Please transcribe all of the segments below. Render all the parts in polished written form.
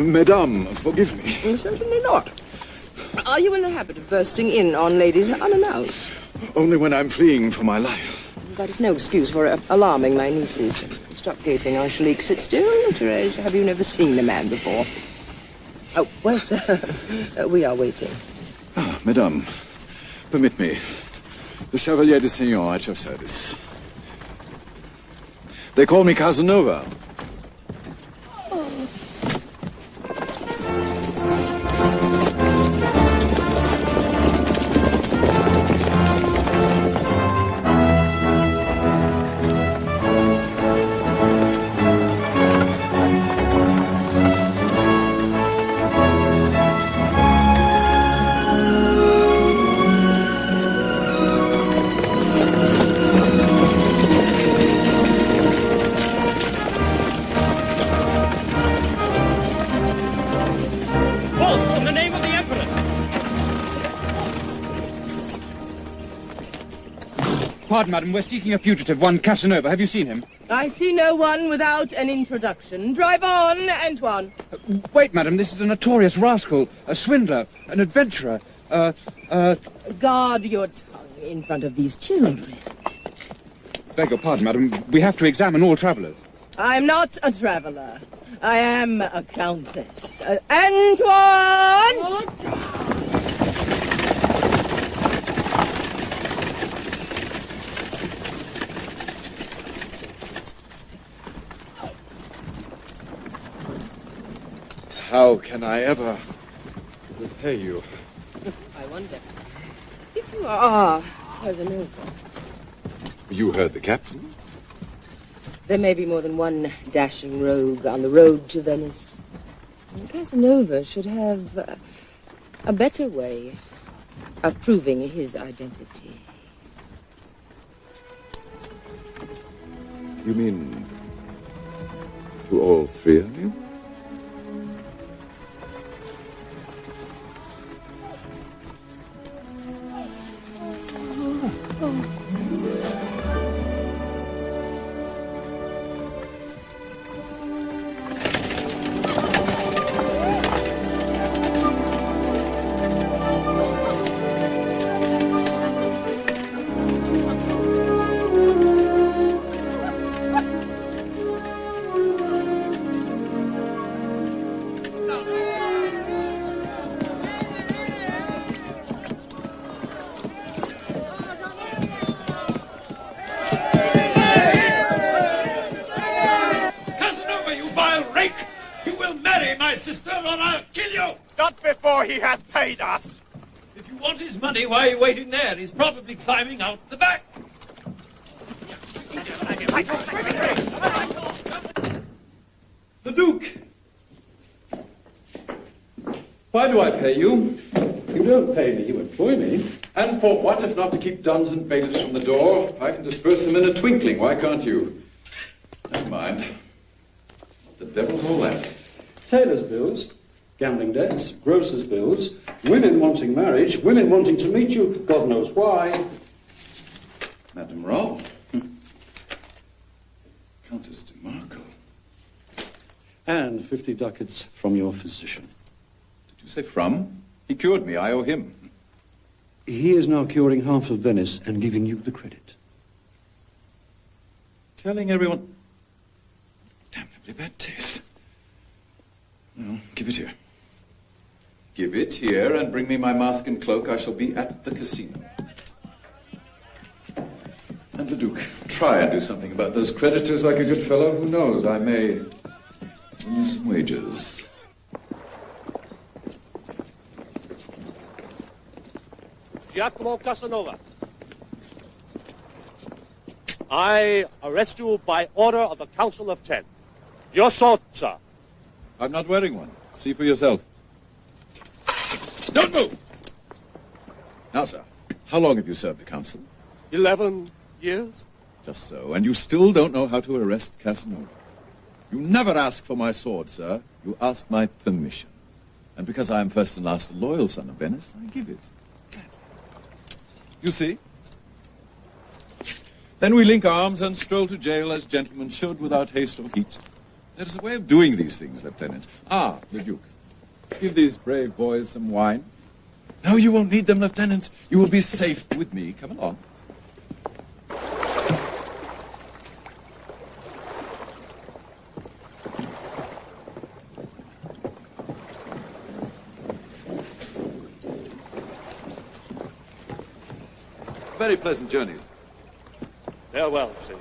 Mesdames, forgive me. Certainly not. Are you in the habit of bursting in on ladies unannounced? Only when I'm fleeing for my life. That is no excuse for alarming my nieces. Stop gaping, Angelique. Sit still. Therese, have you never seen a man before? Oh, well, sir, we are waiting. Ah, Mesdames, permit me. The Chevalier de Seignon at your service. They call me Casanova. Pardon, madam, we're seeking a fugitive, one Casanova. Have you seen him? I see no one without an introduction. Drive on, Antoine. Wait, madam, this is a notorious rascal, a swindler, an adventurer, Guard your tongue in front of these children. Beg your pardon, madam, we have to examine all travellers. I'm not a traveller. I am a countess. Antoine! How can I ever repay you? I wonder if you are Casanova. You heard the captain? There may be more than one dashing rogue on the road to Venice. And Casanova should have a better way of proving his identity. You mean to all three of you? He has paid us. If you want his money, why are you waiting there? He's probably climbing out the back. The Duke! Why do I pay you? You don't pay me, you employ me. And for what, if not to keep duns and bailiffs from the door? I can disperse them in a twinkling, why can't you? Never mind. What the devil's all that? Tailor's bills, gambling debts, grocer's bills, women wanting marriage, women wanting to meet you, God knows why. Madame Roll. Countess de Marco. And 50 ducats from your physician. Did you say from? He cured me, I owe him. He is now curing half of Venice and giving you the credit. Telling everyone... Damnably bad taste. Well, give it here. Give it here and bring me my mask and cloak. I shall be at the casino. And the Duke, try and do something about those creditors like a good fellow. Who knows, I may win you some wages. Giacomo Casanova. I arrest you by order of the Council of 10. Your sword, sir. I'm not wearing one. See for yourself. Don't move! Now, sir, how long have you served the council? 11 years. Just so. And you still don't know how to arrest Casanova. You never ask for my sword, sir. You ask my permission. And because I am first and last a loyal son of Venice, I give it. You see? Then we link arms and stroll to jail as gentlemen should, without haste or heat. There's a way of doing these things, Lieutenant. Ah, the Duke. Give these brave boys some wine. No, you won't need them, Lieutenant. You will be safe with me. Come along. Very pleasant journeys. Farewell, senor.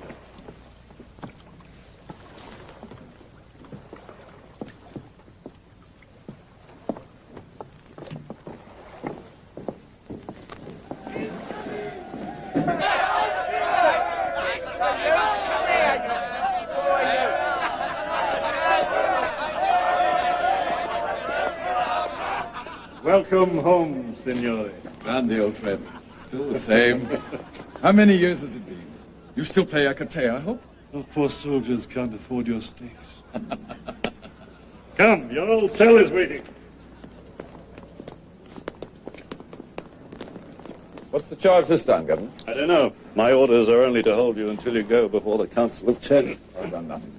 Welcome home, Signore. Grande, old friend. Still the same. How many years has it been? You still play Acate, I hope? Oh, poor soldiers can't afford your stakes. Come, your old cell is waiting. What's the charge this time, Governor? I don't know. My orders are only to hold you until you go before the Council of 10. I've done nothing.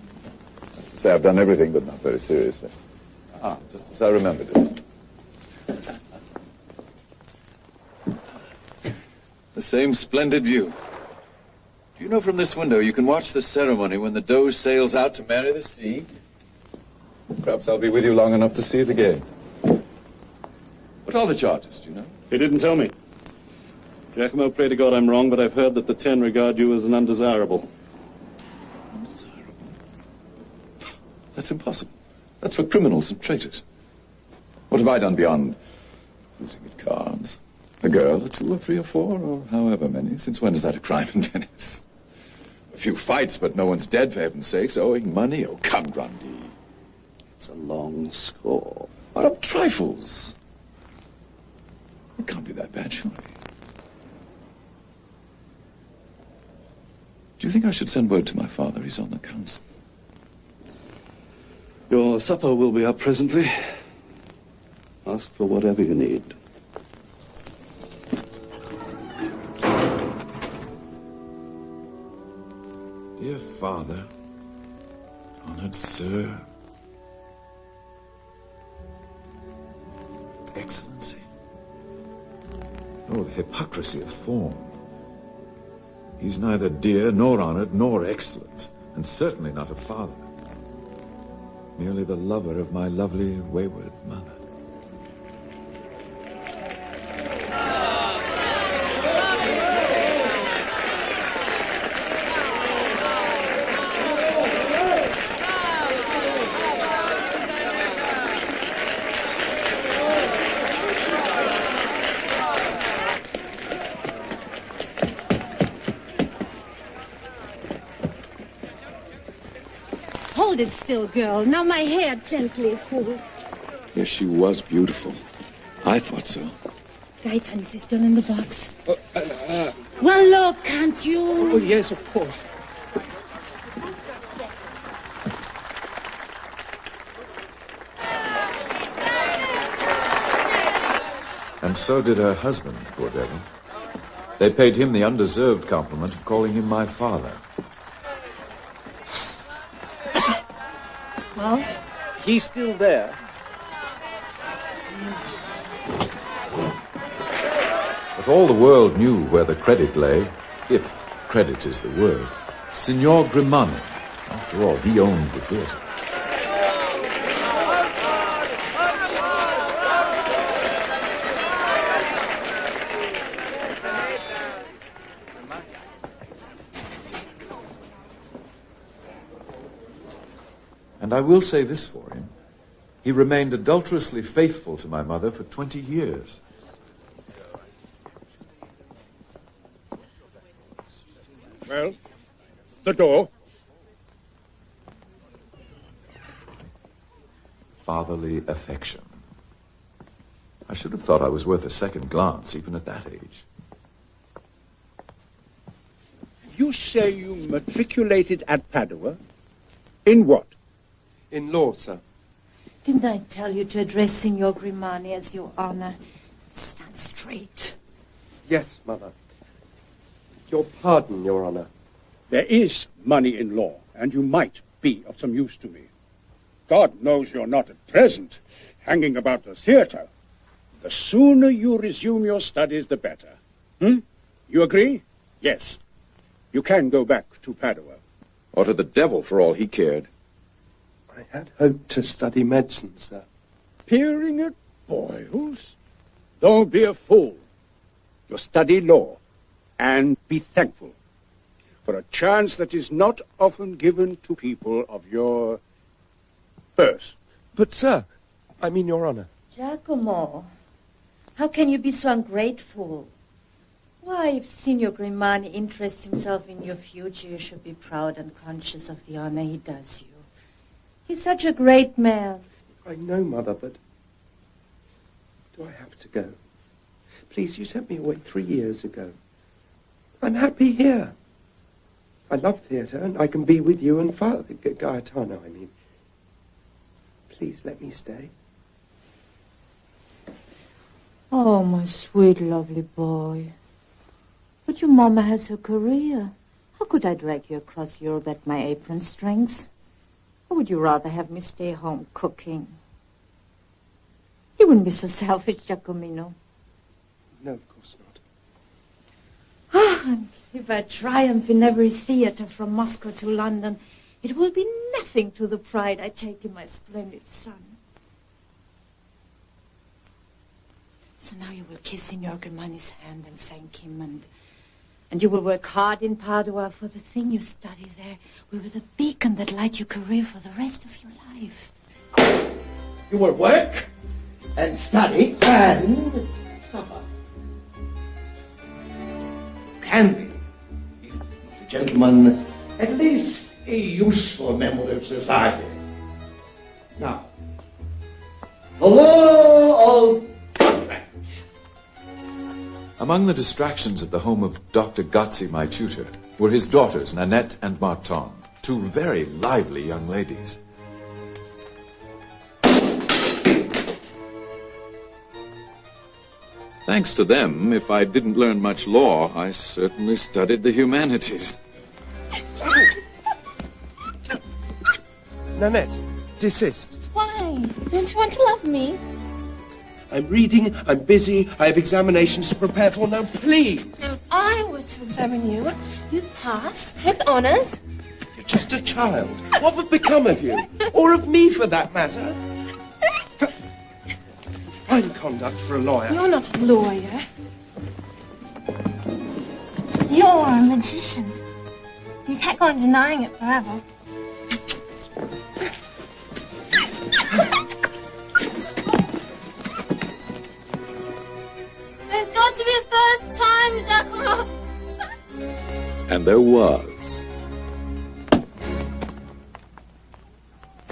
That's to say, I've done everything, but not very seriously. Ah, just as I remembered it. The same splendid view. Do you know from this window you can watch the ceremony when the Doge sails out to marry the sea? Perhaps I'll be with you long enough to see it again. What are the charges, do you know? He didn't tell me. Giacomo, pray to God I'm wrong, but I've heard that the 10 regard you as an undesirable. Undesirable? That's impossible. That's for criminals and traitors. What have I done beyond losing at cards? A girl, or 2 or 3 or 4, or however many. Since when is that a crime in Venice? A few fights, but no one's dead, for heaven's sakes. Owing money? Oh, come, Grundy. It's a long score. What of trifles? It can't be that bad, surely. Do you think I should send word to my father? He's on the council. Your supper will be up presently. Ask for whatever you need. Dear Father, honored Sir, Excellency. Oh, the hypocrisy of form. He's neither dear, nor honored, nor excellent, and certainly not a father. Merely the lover of my lovely, wayward mother. Hold it still, girl. Now my hair gently, fool. Yes, she was beautiful. I thought so. Gaetan, is he still in the box? Well, look, can't you? Oh, yes, of course. And so did her husband, poor devil. They paid him the undeserved compliment of calling him my father. Well? He's still there. But all the world knew where the credit lay, if credit is the word. Signor Grimani. After all, he owned the theatre. And I will say this for him. He remained adulterously faithful to my mother for 20 years. Well, the door. Fatherly affection. I should have thought I was worth a second glance, even at that age. You say you matriculated at Padua? In what? In law, sir. Didn't I tell you to address Signor Grimani as your honor? Stand straight. Yes, Mother. Your pardon, Your Honor. There is money in law, and you might be of some use to me. God knows you're not at present hanging about the theatre. The sooner you resume your studies, the better. You agree? Yes. You can go back to Padua. Or to the devil, for all he cared. I had hoped to study medicine, sir. Peering at boys? Don't be a fool. You study law, and be thankful for a chance that is not often given to people of your birth. But, sir, I mean, Your Honor. Giacomo, how can you be so ungrateful? Why, if Signor Grimani interests himself in your future, you should be proud and conscious of the honor he does you. He's such a great man. I know, Mother, but do I have to go? Please, you sent me away 3 years ago. I'm happy here. I love theatre, and I can be with you and Father Gaetano, I mean. Please, let me stay. Oh, my sweet, lovely boy. But your mama has her career. How could I drag you across Europe at my apron strings? Or would you rather have me stay home cooking? You wouldn't be so selfish, Giacomino. No, of course not. Ah, and if I triumph in every theatre from Moscow to London, it will be nothing to the pride I take in my splendid son. So now you will kiss Signor Grimani's hand and thank him, and you will work hard in Padua, for the thing you study there will be the beacon that light your career for the rest of your life. You will work and study and suffer. Can be, if not a gentleman, at least a useful member of society. Now, the law of contract. Among the distractions at the home of Dr. Gozzi, my tutor, were his daughters, Nanette and Martin, two very lively young ladies. Thanks to them, if I didn't learn much law, I certainly studied the humanities. Nanette, desist. Why? Don't you want to love me? I'm reading, I'm busy, I have examinations to prepare for now, please. If I were to examine you, you'd pass with honours. You're just a child. What would become of you? Or of me, for that matter? Fine conduct for a lawyer. You're not a lawyer. You're a magician. You can't go on denying it forever. There's got to be a first time, Giacomo. And there was.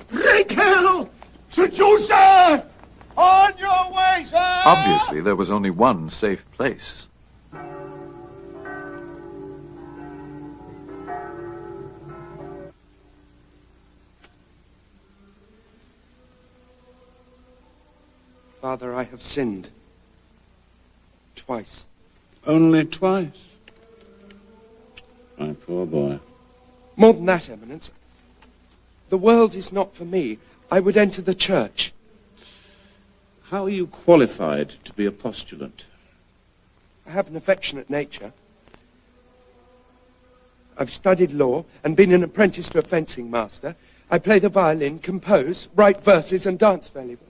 Raquel! Seducer! On your way, sir! Obviously, there was only one safe place. Father, I have sinned. Twice. Only twice? My poor boy. More than that, Eminence. The world is not for me. I would enter the church. How are you qualified to be a postulant? I have an affectionate nature. I've studied law and been an apprentice to a fencing master. I play the violin, compose, write verses, and dance fairly well.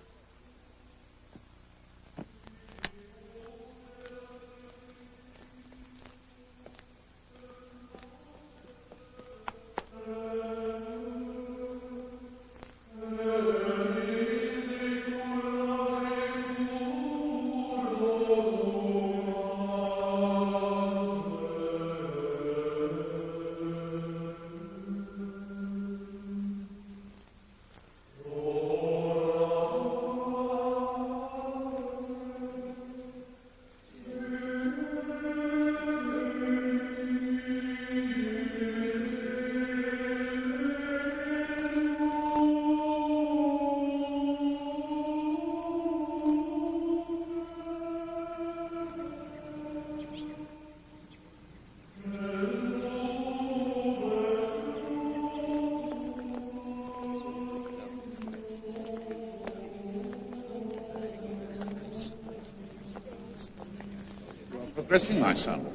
progressing, my son.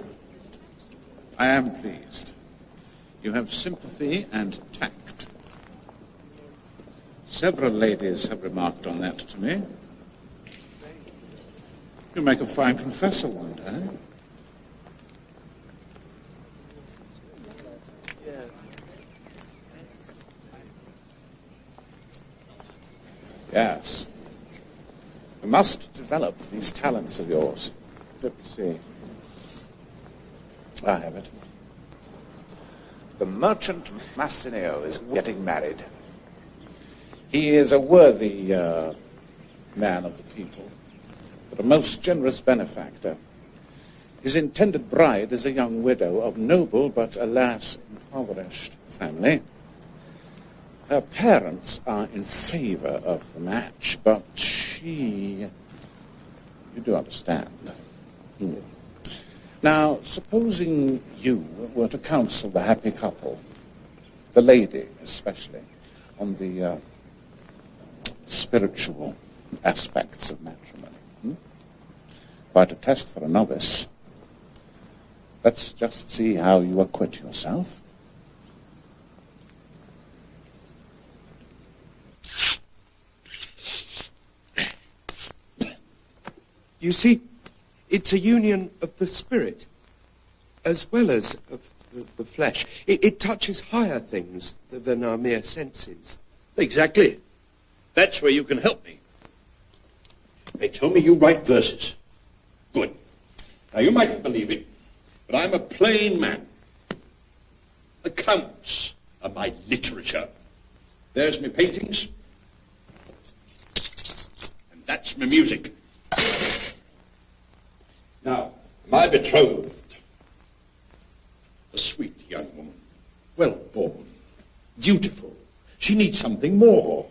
I am pleased. You have sympathy and tact. Several ladies have remarked on that to me. You make a fine confessor one day. Yes. You must develop these talents of yours. Let's see. I have it. The merchant Massineo is getting married. He is a worthy man of the people, but a most generous benefactor. His intended bride is a young widow of noble but, alas, impoverished family. Her parents are in favor of the match, but she... You do understand. Now, supposing you were to counsel the happy couple, the lady especially, on the spiritual aspects of matrimony. Quite a test for a novice. Let's just see how you acquit yourself. You see, it's a union of the spirit as well as of the flesh. It touches higher things than our mere senses. Exactly. That's where you can help me. They tell me you write verses. Good. Now, you mightn't believe it, but I'm a plain man. Accounts are my literature. There's my paintings. And that's my music. Now, my betrothed, a sweet young woman, well-born, dutiful. She needs something more.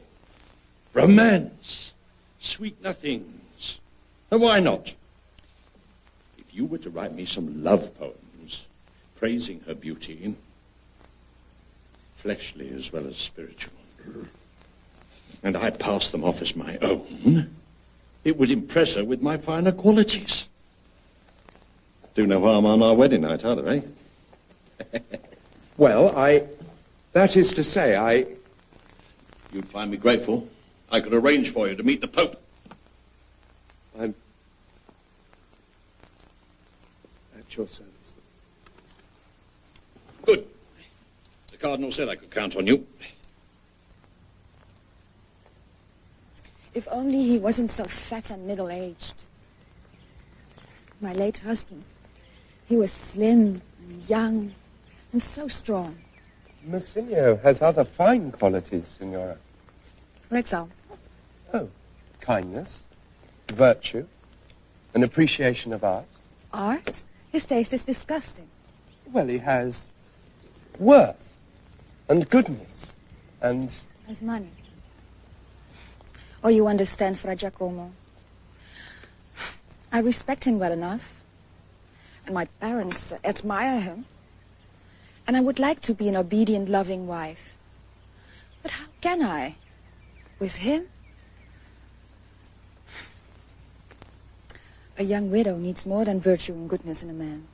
Romance, sweet nothings. And why not? If you were to write me some love poems praising her beauty, fleshly as well as spiritual, and I passed them off as my own, it would impress her with my finer qualities. Do no harm on our wedding night, either, eh? Well, that is to say, You'd find me grateful. I could arrange for you to meet the Pope. I'm at your service. Good. The Cardinal said I could count on you. If only he wasn't so fat and middle-aged. My late husband, he was slim and young and so strong. Massineo has other fine qualities, Signora. For example? Oh, kindness, virtue, an appreciation of art. Art? His taste is disgusting. Well, he has worth and goodness and... Has money. Oh, you understand, Fra Giacomo. I respect him well enough, and my parents admire him, and I would like to be an obedient, loving wife. But how can I? With him? A young widow needs more than virtue and goodness in a man.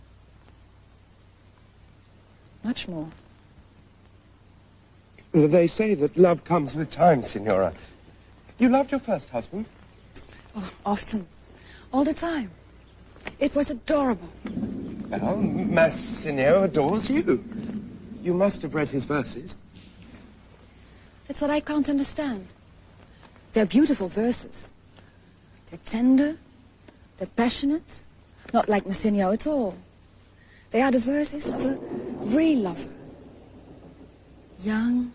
Much more. They say that love comes with time, Signora. You loved your first husband? Oh, often. All the time. It was adorable. Well, Massineo adores you. You must have read his verses. It's what I can't understand. They're beautiful verses. They're tender. They're passionate. Not like Massineo at all. They are the verses of a real lover. Young,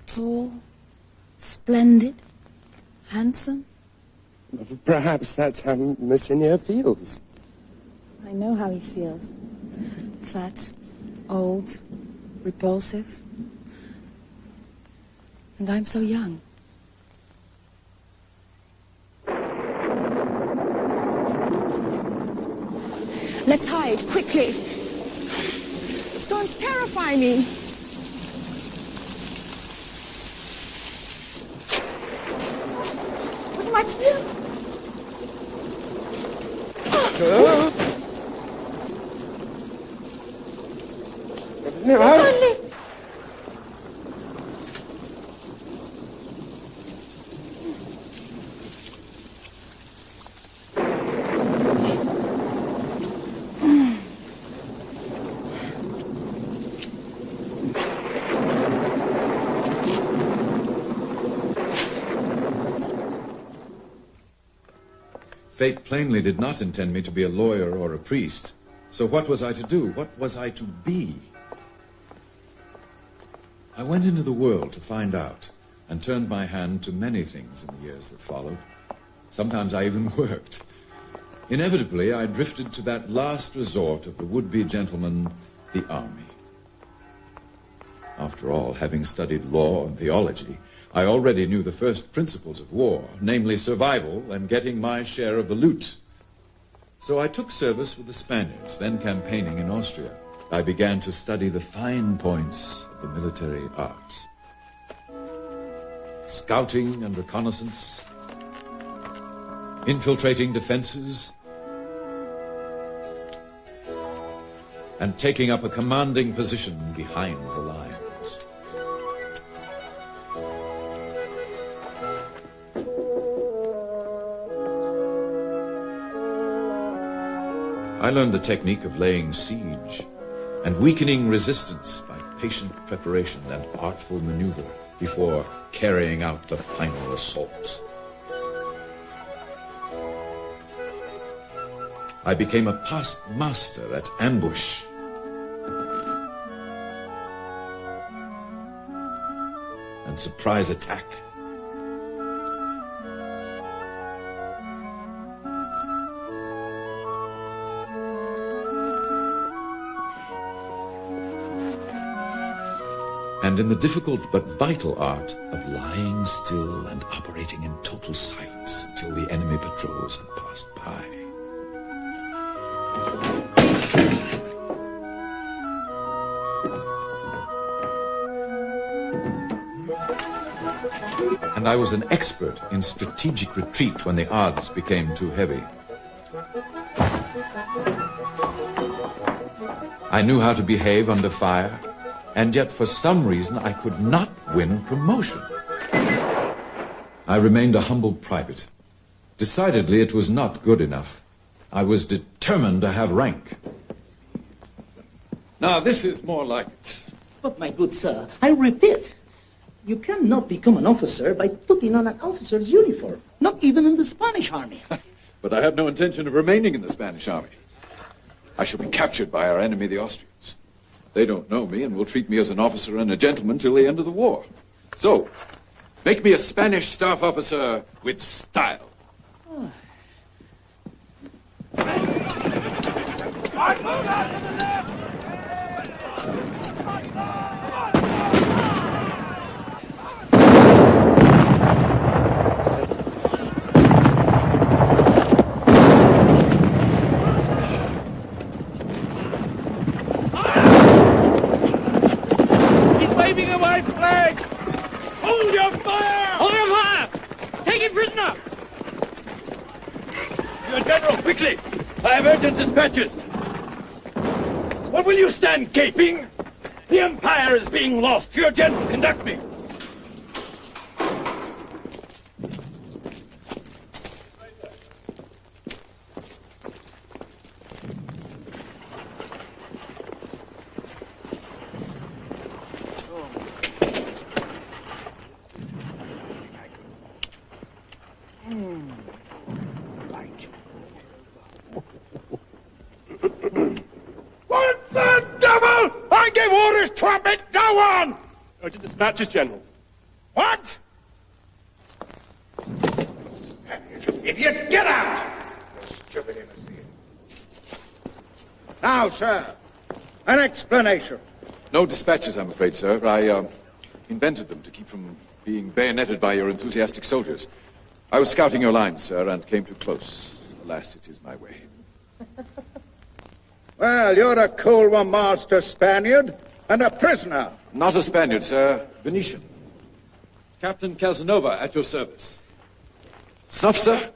tall, splendid, handsome. Perhaps that's how Massineo feels. I know how he feels. Fat, old, repulsive. And I'm so young. Let's hide, quickly. Storms terrify me. What am I to do? No. Fate plainly did not intend me to be a lawyer or a priest. So what was I to do? What was I to be? I went into the world to find out, and turned my hand to many things in the years that followed. Sometimes I even worked. Inevitably, I drifted to that last resort of the would-be gentleman, the army. After all, having studied law and theology, I already knew the first principles of war, namely survival and getting my share of the loot. So I took service with the Spaniards, then campaigning in Austria. I began to study the fine points of the military arts. Scouting and reconnaissance, infiltrating defenses, and taking up a commanding position behind the lines. I learned the technique of laying siege and weakening resistance by patient preparation and artful maneuver before carrying out the final assault. I became a past master at ambush. And surprise attack. And in the difficult but vital art of lying still and operating in total silence until the enemy patrols had passed by. And I was an expert in strategic retreat when the odds became too heavy. I knew how to behave under fire, and yet for some reason I could not win promotion. I remained a humble private. Decidedly it was not good enough. I was determined to have rank. Now, this is more like it. But, my good sir, I repeat, you cannot become an officer by putting on an officer's uniform, not even in the Spanish army. But I have no intention of remaining in the Spanish army. I shall be captured by our enemy, the Austrians. They don't know me and will treat me as an officer and a gentleman till the end of the war. So, make me a Spanish staff officer with style. Oh. Quickly! I have urgent dispatches! What will you stand gaping? The Empire is being lost. Your general, conduct me! Urgent dispatches, General. What? Idiot, get out! Stupid innocent. Now, sir, an explanation. No dispatches, I'm afraid, sir. I invented them to keep from being bayoneted by your enthusiastic soldiers. I was scouting your lines, sir, and came too close. Alas, it is my way. Well, you're a cool one, Master Spaniard, and a prisoner. Not a Spaniard, sir. Venetian. Captain Casanova, at your service. Snuff, sir?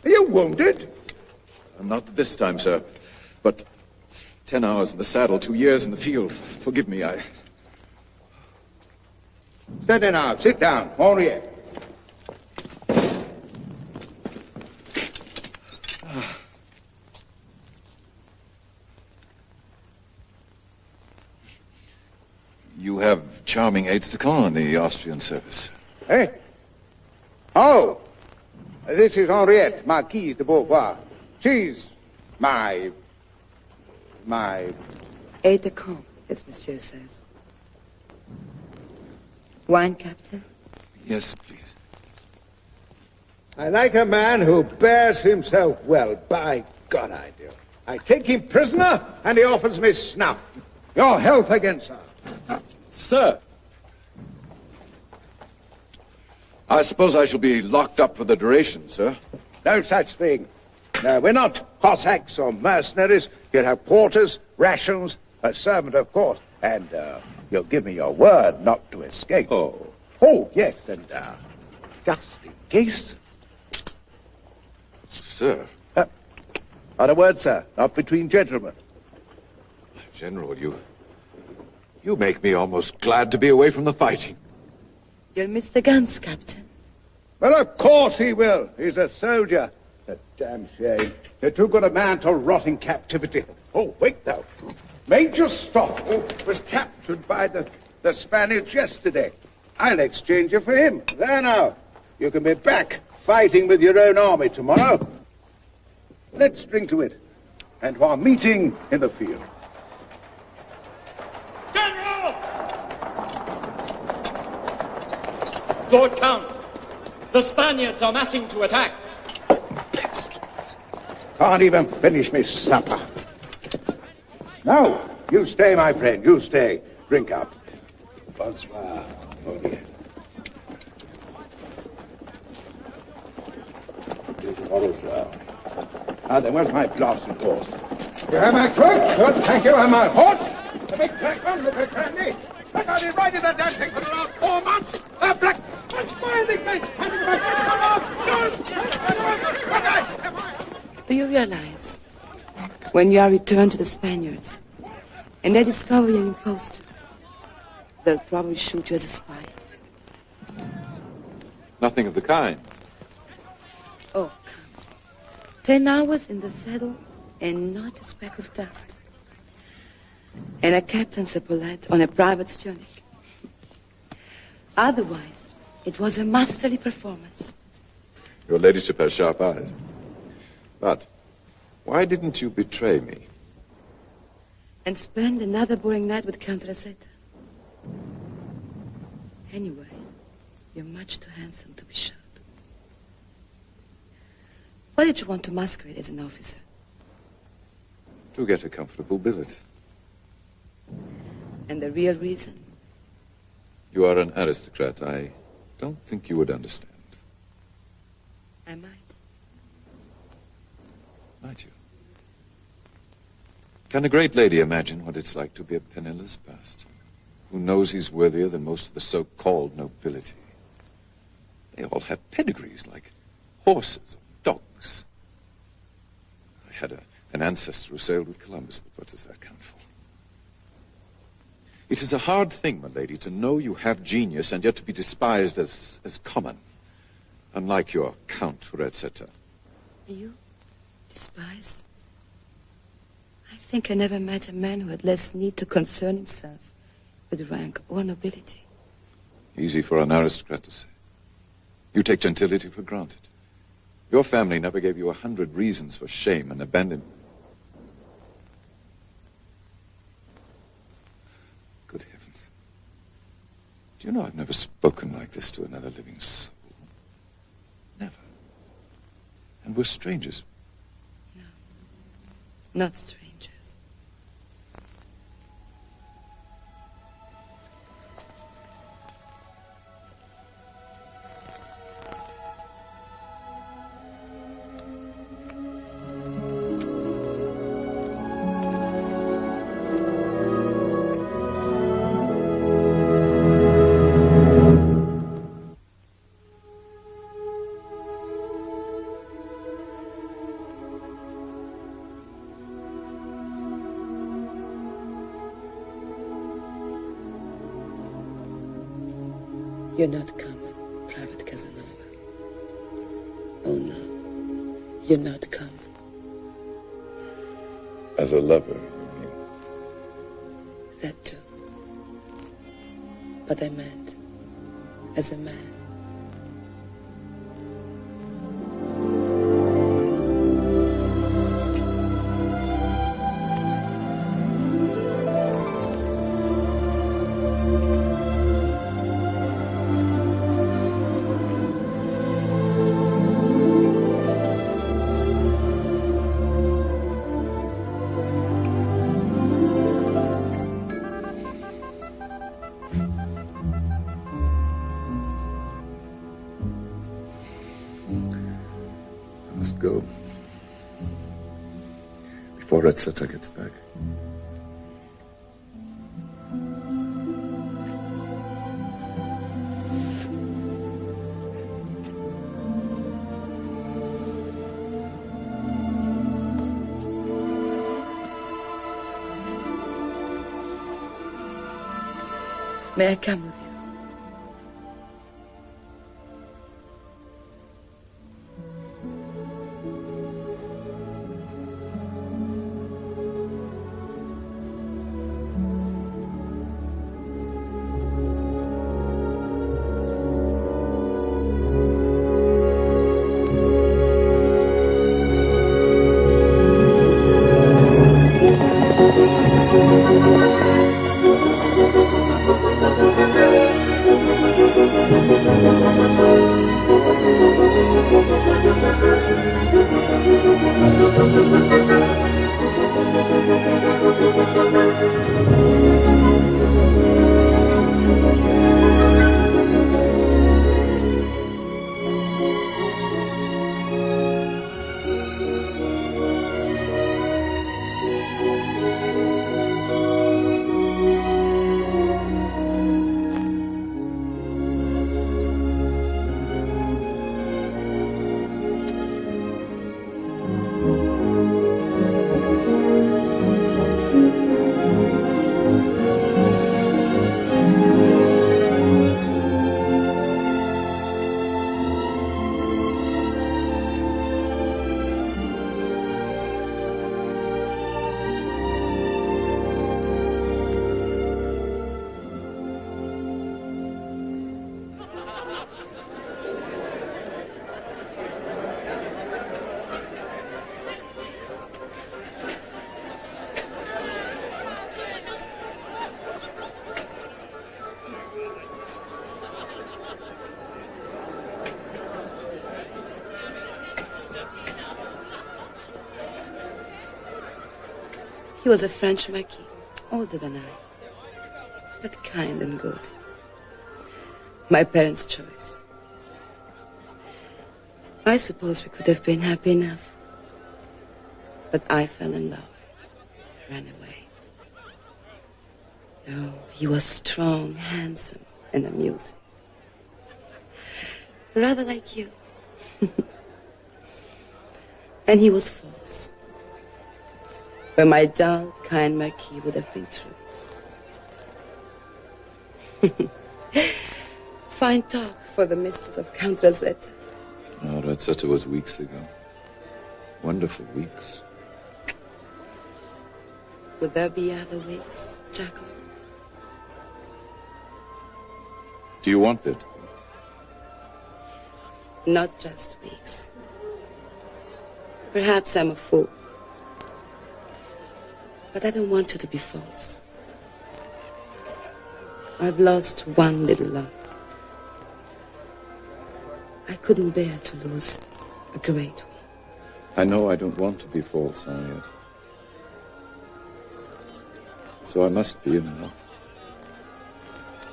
Are you wounded? not this time, sir. But 10 hours in the saddle, 2 years in the field. Forgive me, Steady now. Sit down. Henriette. You have charming aides-de-camp in the Austrian service. Eh? Oh, this is Henriette, Marquise de Beauvoir. She's my... Aide-de-camp, as Monsieur says. Wine, Captain? Yes, please. I like a man who bears himself well. By God, I do. I take him prisoner, and he offers me snuff. Your health against her. Sir! I suppose I shall be locked up for the duration, sir. No such thing. No, we're not Cossacks or mercenaries. You'll have quarters, rations, a servant, of course. And you'll give me your word not to escape. Oh. Oh, yes, and just in case... Sir. Not a word, sir. Not between gentlemen. General, you make me almost glad to be away from the fighting. You'll miss the guns, Captain. Well, of course he will. He's a soldier. A damn shame. You're too good a man to rot in captivity. Oh, wait, though. Major Stoffel was captured by the Spaniards yesterday. I'll exchange you for him. There now. You can be back fighting with your own army tomorrow. Let's drink to it. And to our meeting in the field. General! Lord Count, the Spaniards are massing to attack. Pest. Can't even finish me supper. No, you stay, my friend, you stay. Drink up. Bonsoir. Oh, dear. Tomorrow, sir. Ah, then where's my glass, of course? You have my cloak? Good, thank you, and my horse? The big black one with the brandy. Look, I've been riding that damn thing for the last 4 months. The black... What's filing bench? Come on! Do you realize, when you are returned to the Spaniards, and they discover you're an imposter, they'll probably shoot you as a spy? Nothing of the kind. Oh, come. 10 hours in the saddle, and not a speck of dust. And a captain's epaulet on a private's tunic. Otherwise, it was a masterly performance. Your ladyship has sharp eyes. But why didn't you betray me? And spend another boring night with Count Rosetta. Anyway, you're much too handsome to be shot. Why did you want to masquerade as an officer? To get a comfortable billet. And the real reason? You are an aristocrat. I don't think you would understand. I might. Might you? Can a great lady imagine what it's like to be a penniless bastard, who knows he's worthier than most of the so-called nobility? They all have pedigrees like horses or dogs. I had an ancestor who sailed with Columbus, but what does that count for? It is a hard thing, my lady, to know you have genius and yet to be despised as common, unlike your Count Rosetta. You? Despised? I think I never met a man who had less need to concern himself with rank or nobility. Easy for an aristocrat to say. You take gentility for granted. Your family never gave you 100 reasons for shame and abandonment. Good heavens. Do you know I've never spoken like this to another living soul? Never. And we're strangers. No. Not strangers. You're not coming, Private Casanova. Oh, no. You're not coming. As a lover, you mean? That too. But I meant as a man. Go. Before Redzetta gets back. May I come with you? He was a French marquis, older than I, but kind and good. My parents' choice. I suppose we could have been happy enough. But I fell in love, ran away. Oh, he was strong, handsome, and amusing. Rather like you. And he was false. Where my dull, kind marquis would have been true. Fine talk for the mistress of Count Rosetta. Oh, Rosetta was weeks ago. Wonderful weeks. Would there be other weeks, Jacob? Do you want it? Not just weeks. Perhaps I'm a fool. But I don't want you to be false. I've lost one little love. I couldn't bear to lose a great one. I know I don't want to be false, Harriet. So I must be in love.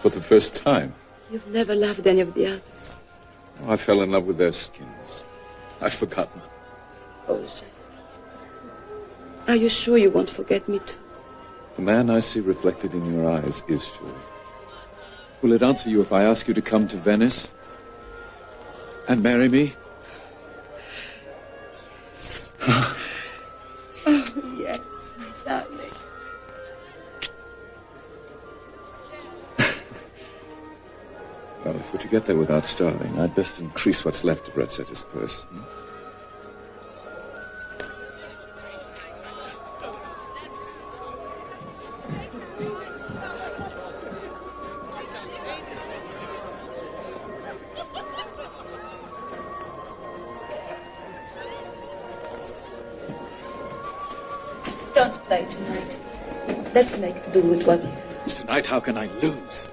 For the first time. You've never loved any of the others. Oh, I fell in love with their skins. I've forgotten. Oh, Jacques. Are you sure you won't forget me too? The man I see reflected in your eyes is sure. Will it answer you if I ask you to come to Venice? And marry me? Yes. Oh, yes, my darling. Well, if it get there without starving, I'd best increase what's left of Redsetter's purse. Don't play tonight. Let's make do with what we have. Tonight, how can I lose?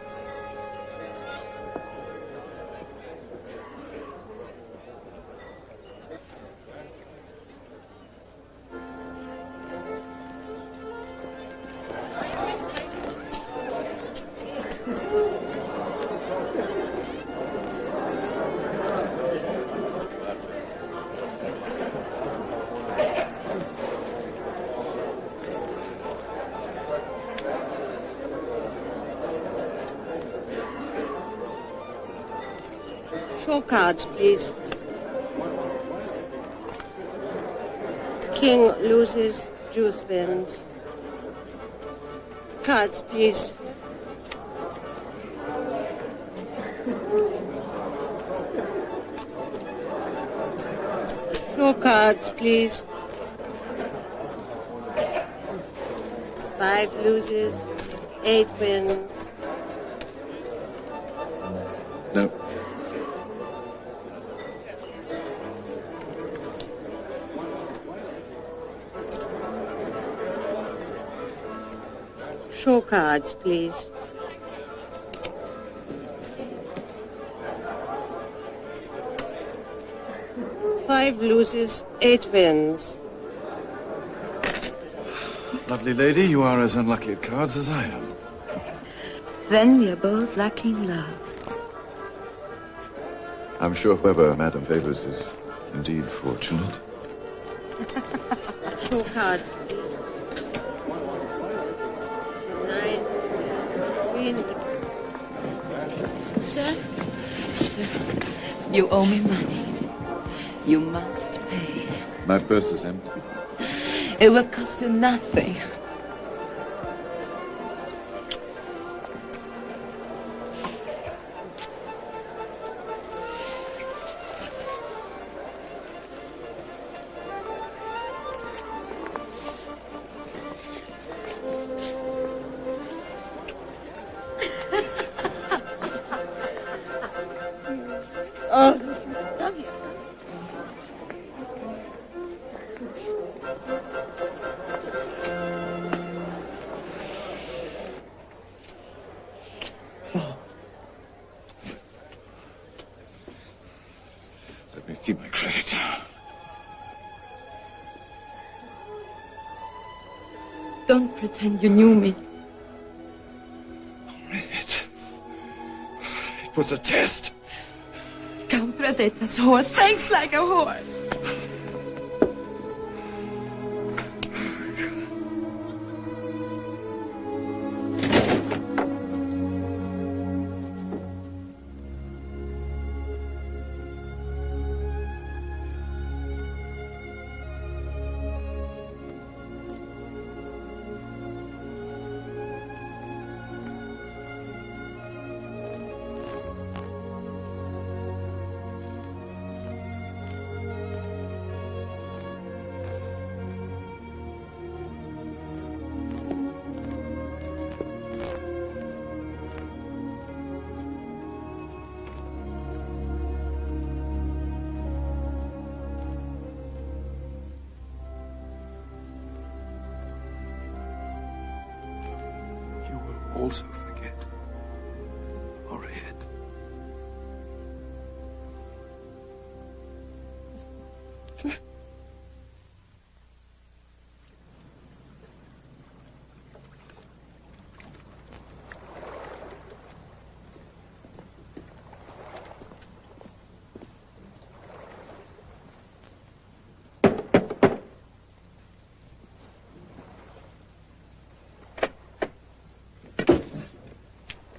Four cards, please. King loses, Juice wins. Cards, please. Four cards, please. 5 loses, 8 wins. No. Show cards, please. Five loses, 8 wins. Lovely lady, you are as unlucky at cards as I am. Then we are both lucky in love. I'm sure whoever Madame favors is indeed fortunate. Show cards, please. 9, Queen. Sir, you owe me money. You must pay. My purse is empty. It will cost you nothing. Oh, Let me see my credit. Don't pretend you knew me. It was a test. Count Rosetta's horse thanks like a horse. Also forget. Horrid.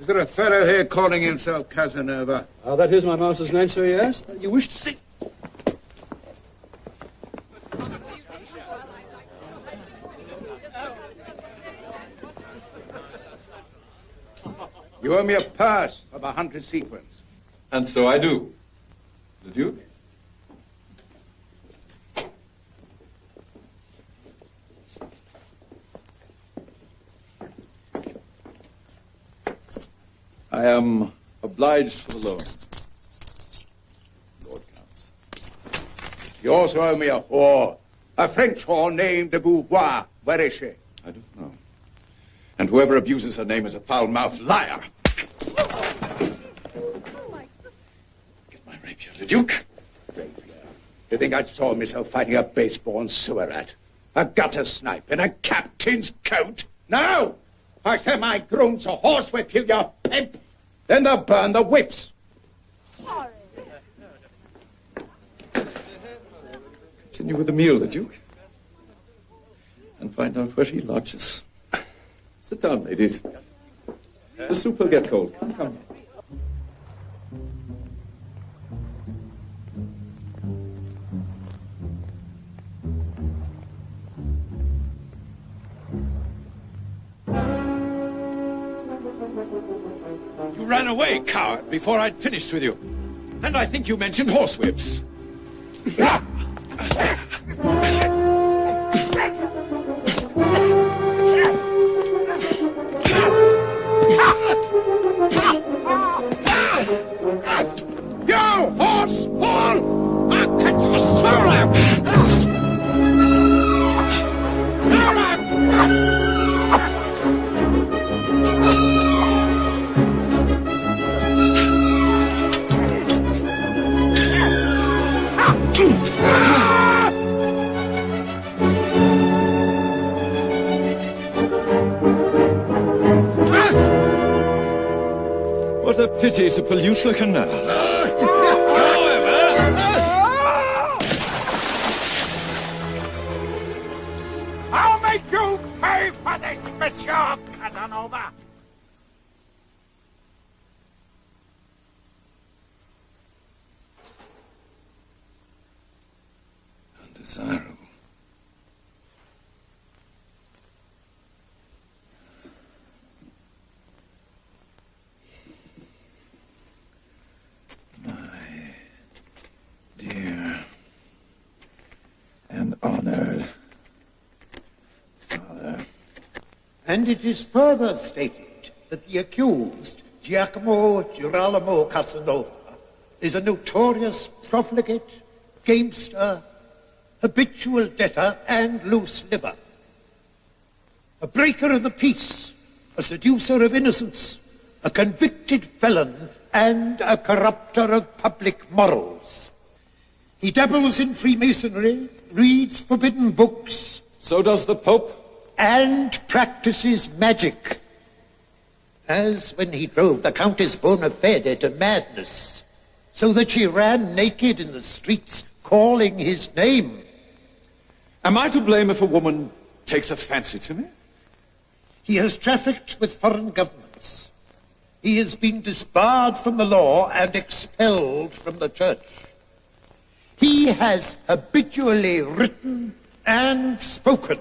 Is there a fellow here calling himself Casanova? That is my master's name, sir, yes. You wish to see... You owe me a purse of 100 sequins. And so I do. The Duke? I am obliged for the loan. Lord Counts. You also owe me a whore. A French whore named de Beauvoir. Where is she? I don't know. And whoever abuses her name is a foul-mouthed liar. Get my rapier, the Duke. Rapier? You think I saw myself fighting a base-born sewer rat? A gutter snipe in a captain's coat? No! I say my groom's a horsewhip you, you pimp! Then they'll burn the whips. Continue with the meal, the Duke. And find out where he lodges. Sit down, ladies. The soup will get cold. Come. You ran away, coward, before I'd finished with you. And I think you mentioned horsewhips. You horse fool! I'll cut your soul out! What a pity to pollute the canal. I'll make you pay for this, Monsieur Casanova! Undesirable. Dear and honored father. And it is further stated that the accused, Giacomo Girolamo Casanova, is a notorious profligate, gamester, habitual debtor, and loose liver. A breaker of the peace, a seducer of innocence, a convicted felon, and a corrupter of public morals. He dabbles in Freemasonry, reads forbidden books. So does the Pope. And practices magic. As when he drove the Countess Bonafede to madness, so that she ran naked in the streets, calling his name. Am I to blame if a woman takes a fancy to me? He has trafficked with foreign governments. He has been disbarred from the law and expelled from the church. He has habitually written and spoken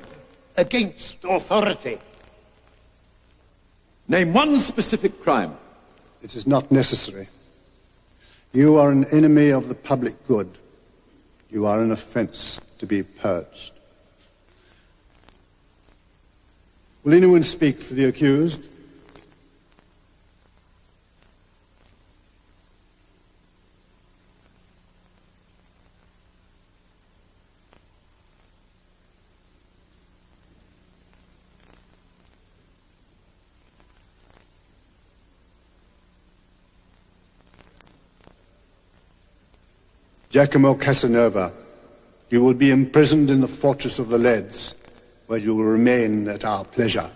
against authority. Name one specific crime. It is not necessary. You are an enemy of the public good. You are an offense to be purged. Will anyone speak for the accused? Giacomo Casanova, you will be imprisoned in the fortress of the Leads, where you will remain at our pleasure.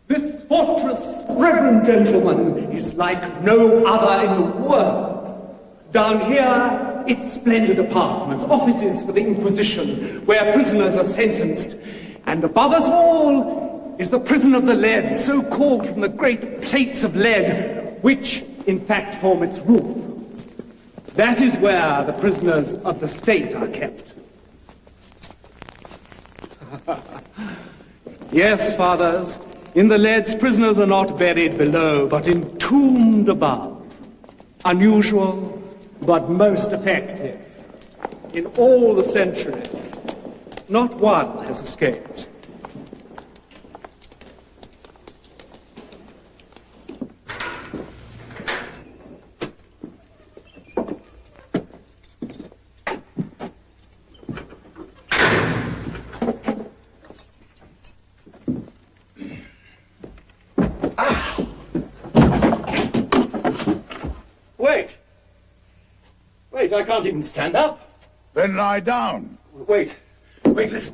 This fortress, reverend gentlemen, is like no other in the world. Down here, its splendid apartments, offices for the Inquisition, where prisoners are sentenced. And above us all is the prison of the lead, so called from the great plates of lead, which, in fact, form its roof. That is where the prisoners of the state are kept. Yes, fathers, In the leads, prisoners are not buried below, but entombed above. Unusual, but most effective. In all the centuries, not one has escaped. Wait, I can't even stand up. Then lie down. Wait, listen.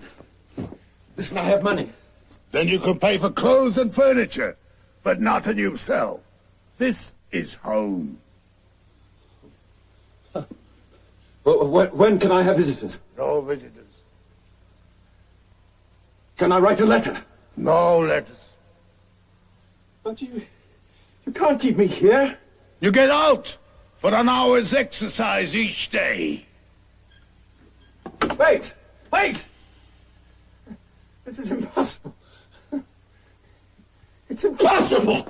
Listen, I have money. Then you can pay for clothes and furniture, but not a new cell. This is home. When can I have visitors? No visitors. Can I write a letter? No letters. But you can't keep me here. You get out for an hour's exercise each day. Wait! This is impossible. It's impossible!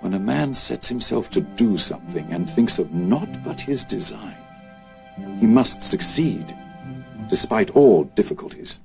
When a man sets himself to do something and thinks of naught but his design, he must succeed, despite all difficulties.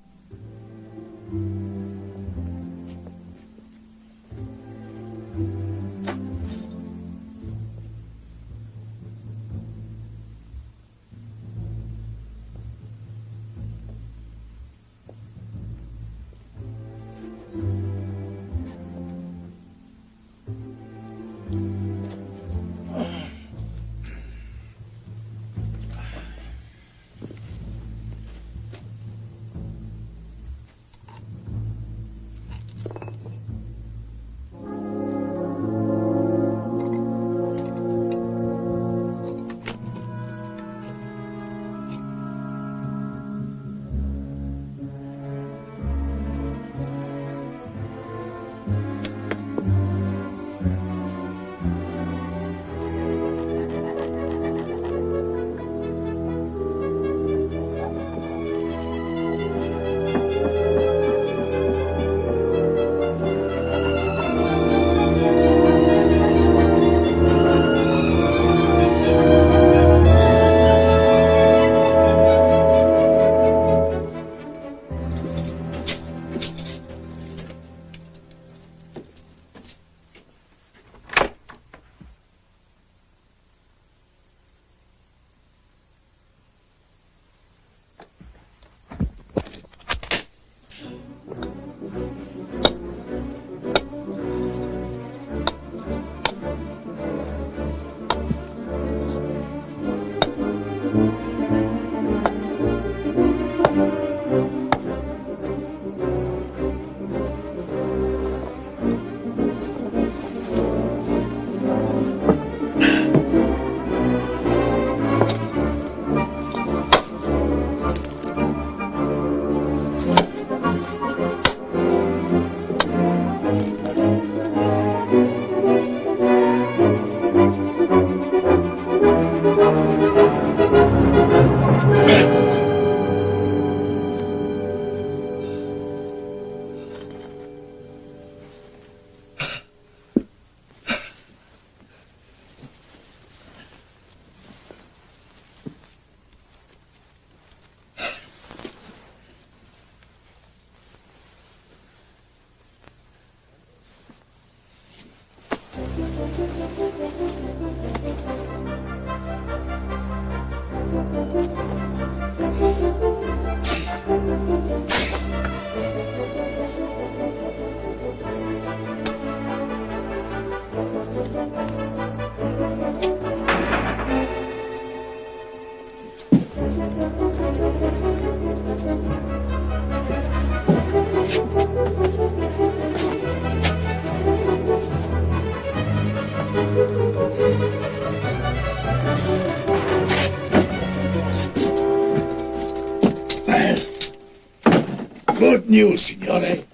Good news, signore.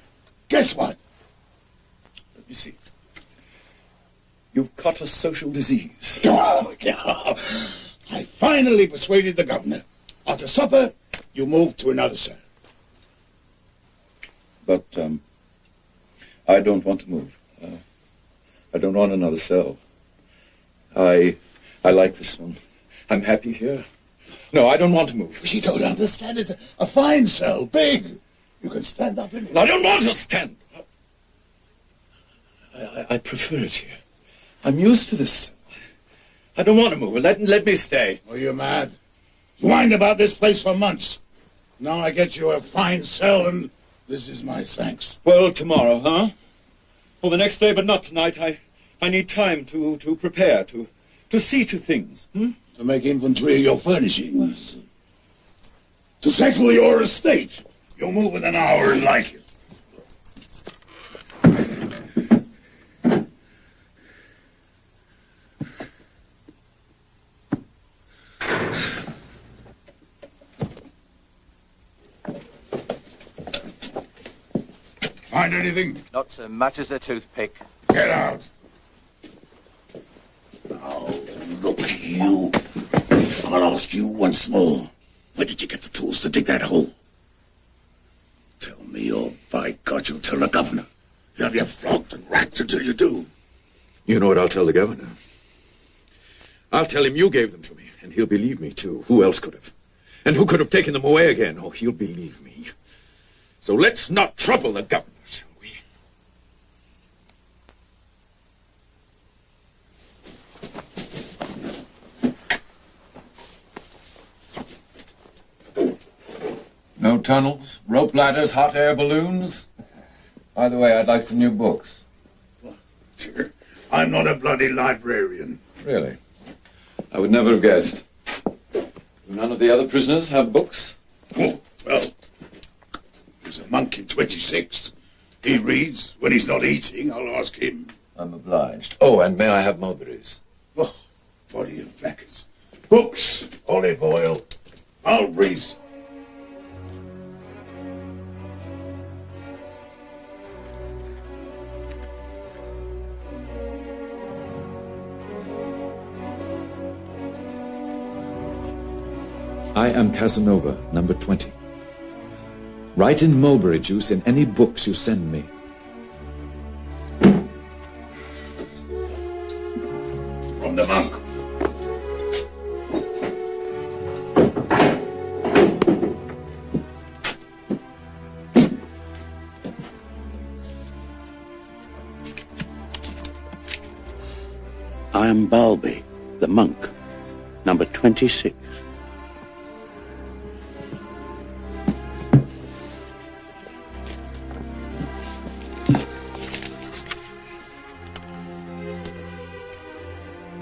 Guess what? Let me see. You've caught a social disease. Oh, yeah. I finally persuaded the governor. After supper, you move to another cell. But, I don't want to move. I don't want another cell. I like this one. I'm happy here. No, I don't want to move. You don't understand. It's a fine cell, big. You can stand up in it. I don't want to stand up. I prefer it here. I'm used to this cell. I don't want to move. Let me stay. Oh, you're mad. You whined about this place for months. Now I get you a fine cell, and this is my thanks. Well, tomorrow, huh? Well, the next day, but not tonight. I need time to prepare, to see to things. To make inventory of your furnishings. To settle your estate. You'll move in an hour and like it. Find anything? Not so much as a toothpick. Get out. Now, look, you. I'll ask you once more. Where did you get the tools to dig that hole? Tell me, or by God, you'll tell the governor. He'll have you flogged and racked until you do. You know what I'll tell the governor? I'll tell him you gave them to me, and he'll believe me, too. Who else could have? And who could have taken them away again? Oh, he'll believe me. So let's not trouble the governor, shall we? No tunnels, rope ladders, hot air balloons? By the way, I'd like some new books. I'm not a bloody librarian. Really? I would never have guessed. Do none of the other prisoners have books? Oh, well, there's a monk in 26. He reads when he's not eating. I'll ask him. I'm obliged. Oh, and may I have mulberries? Oh, body of Bacchus. Books, olive oil, mulberries. I am Casanova, number 20. Write in mulberry juice in any books you send me. From the monk. I am Balby, the monk, number 26.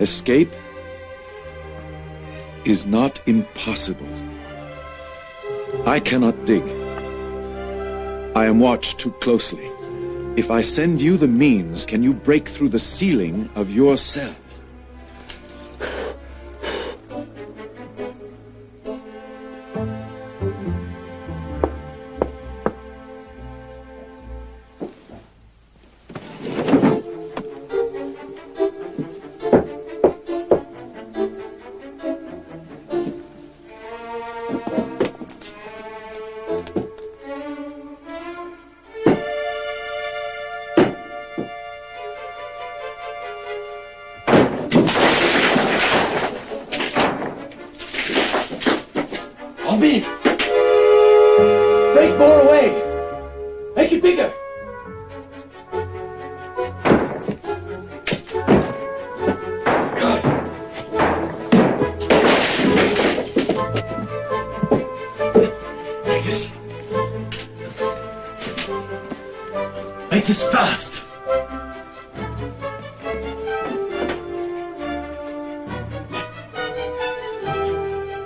Escape is not impossible. I cannot dig. I am watched too closely. If I send you the means, can you break through the ceiling of your cell? Bobby! Break more away! Make it bigger! God! Take this. Make this fast!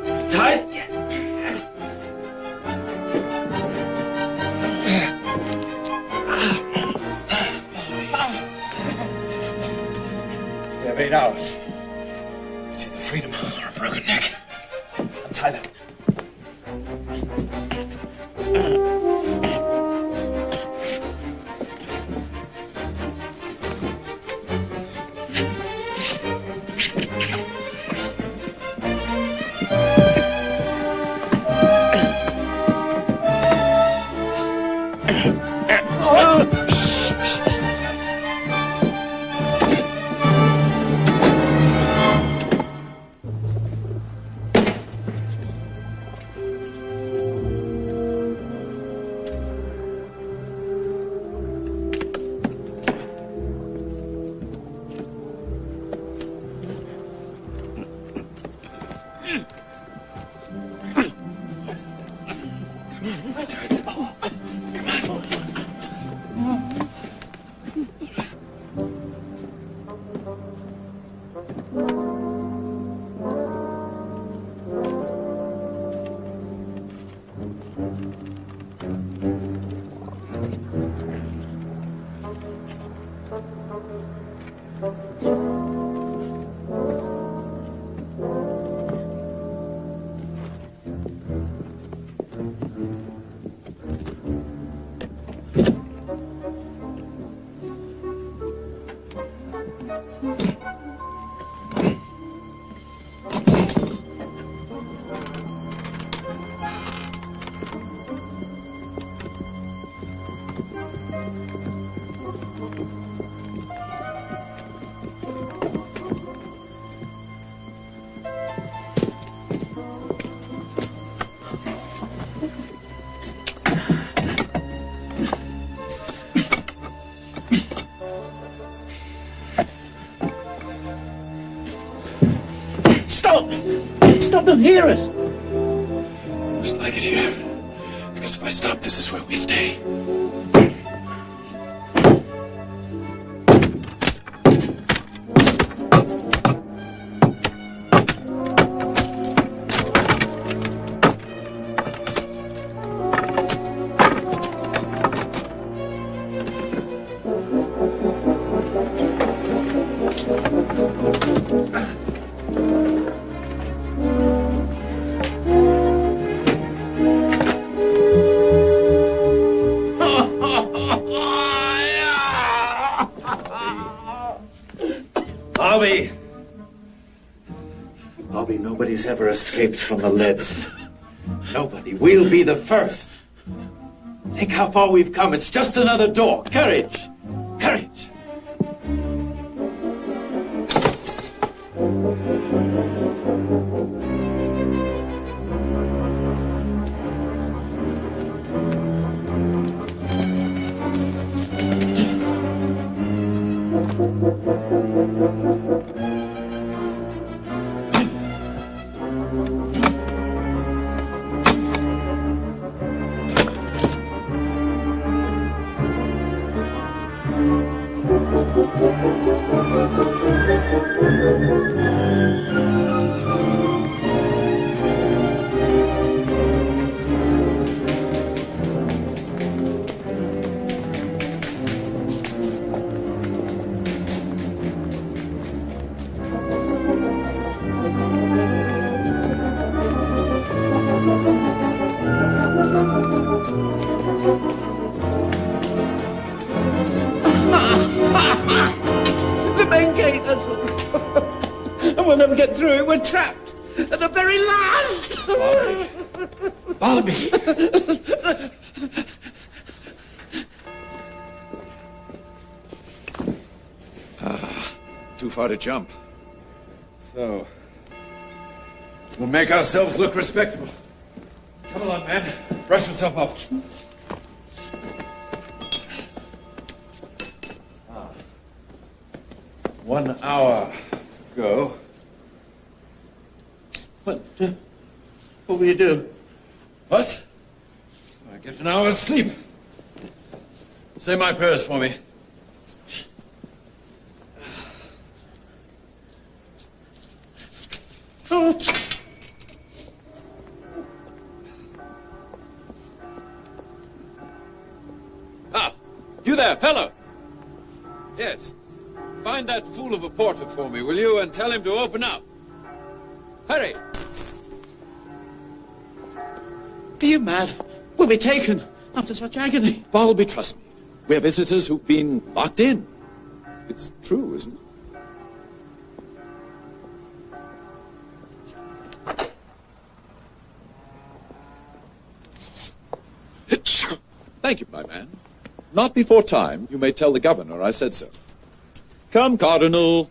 It's tight? We have 8 hours. It's either freedom or a broken neck. Untie them. Stop them, hear us! Just like it here. Because if I stop, this is where we stay. Bobby, nobody's ever escaped from the leads. Nobody. We'll be the first. Think how far we've come. It's just another door. Courage! Courage! The main gate has and we'll never get through it. We're trapped at the very last. Bobby! Too far to jump. So, we'll make ourselves look respectable. Come along, man. Brush yourself off. 1 hour to go. What will you do? What? I get an hour's sleep. Say my prayers for me. Oh. Ah, you there, fellow. Yes. Find that fool of a porter for me, will you, and tell him to open up. Hurry! Are you mad? We'll be taken after such agony. Bartleby, trust me. We're visitors who've been locked in. It's true, isn't it? Thank you, my man. Not before time, you may tell the governor I said so. Come, Cardinal.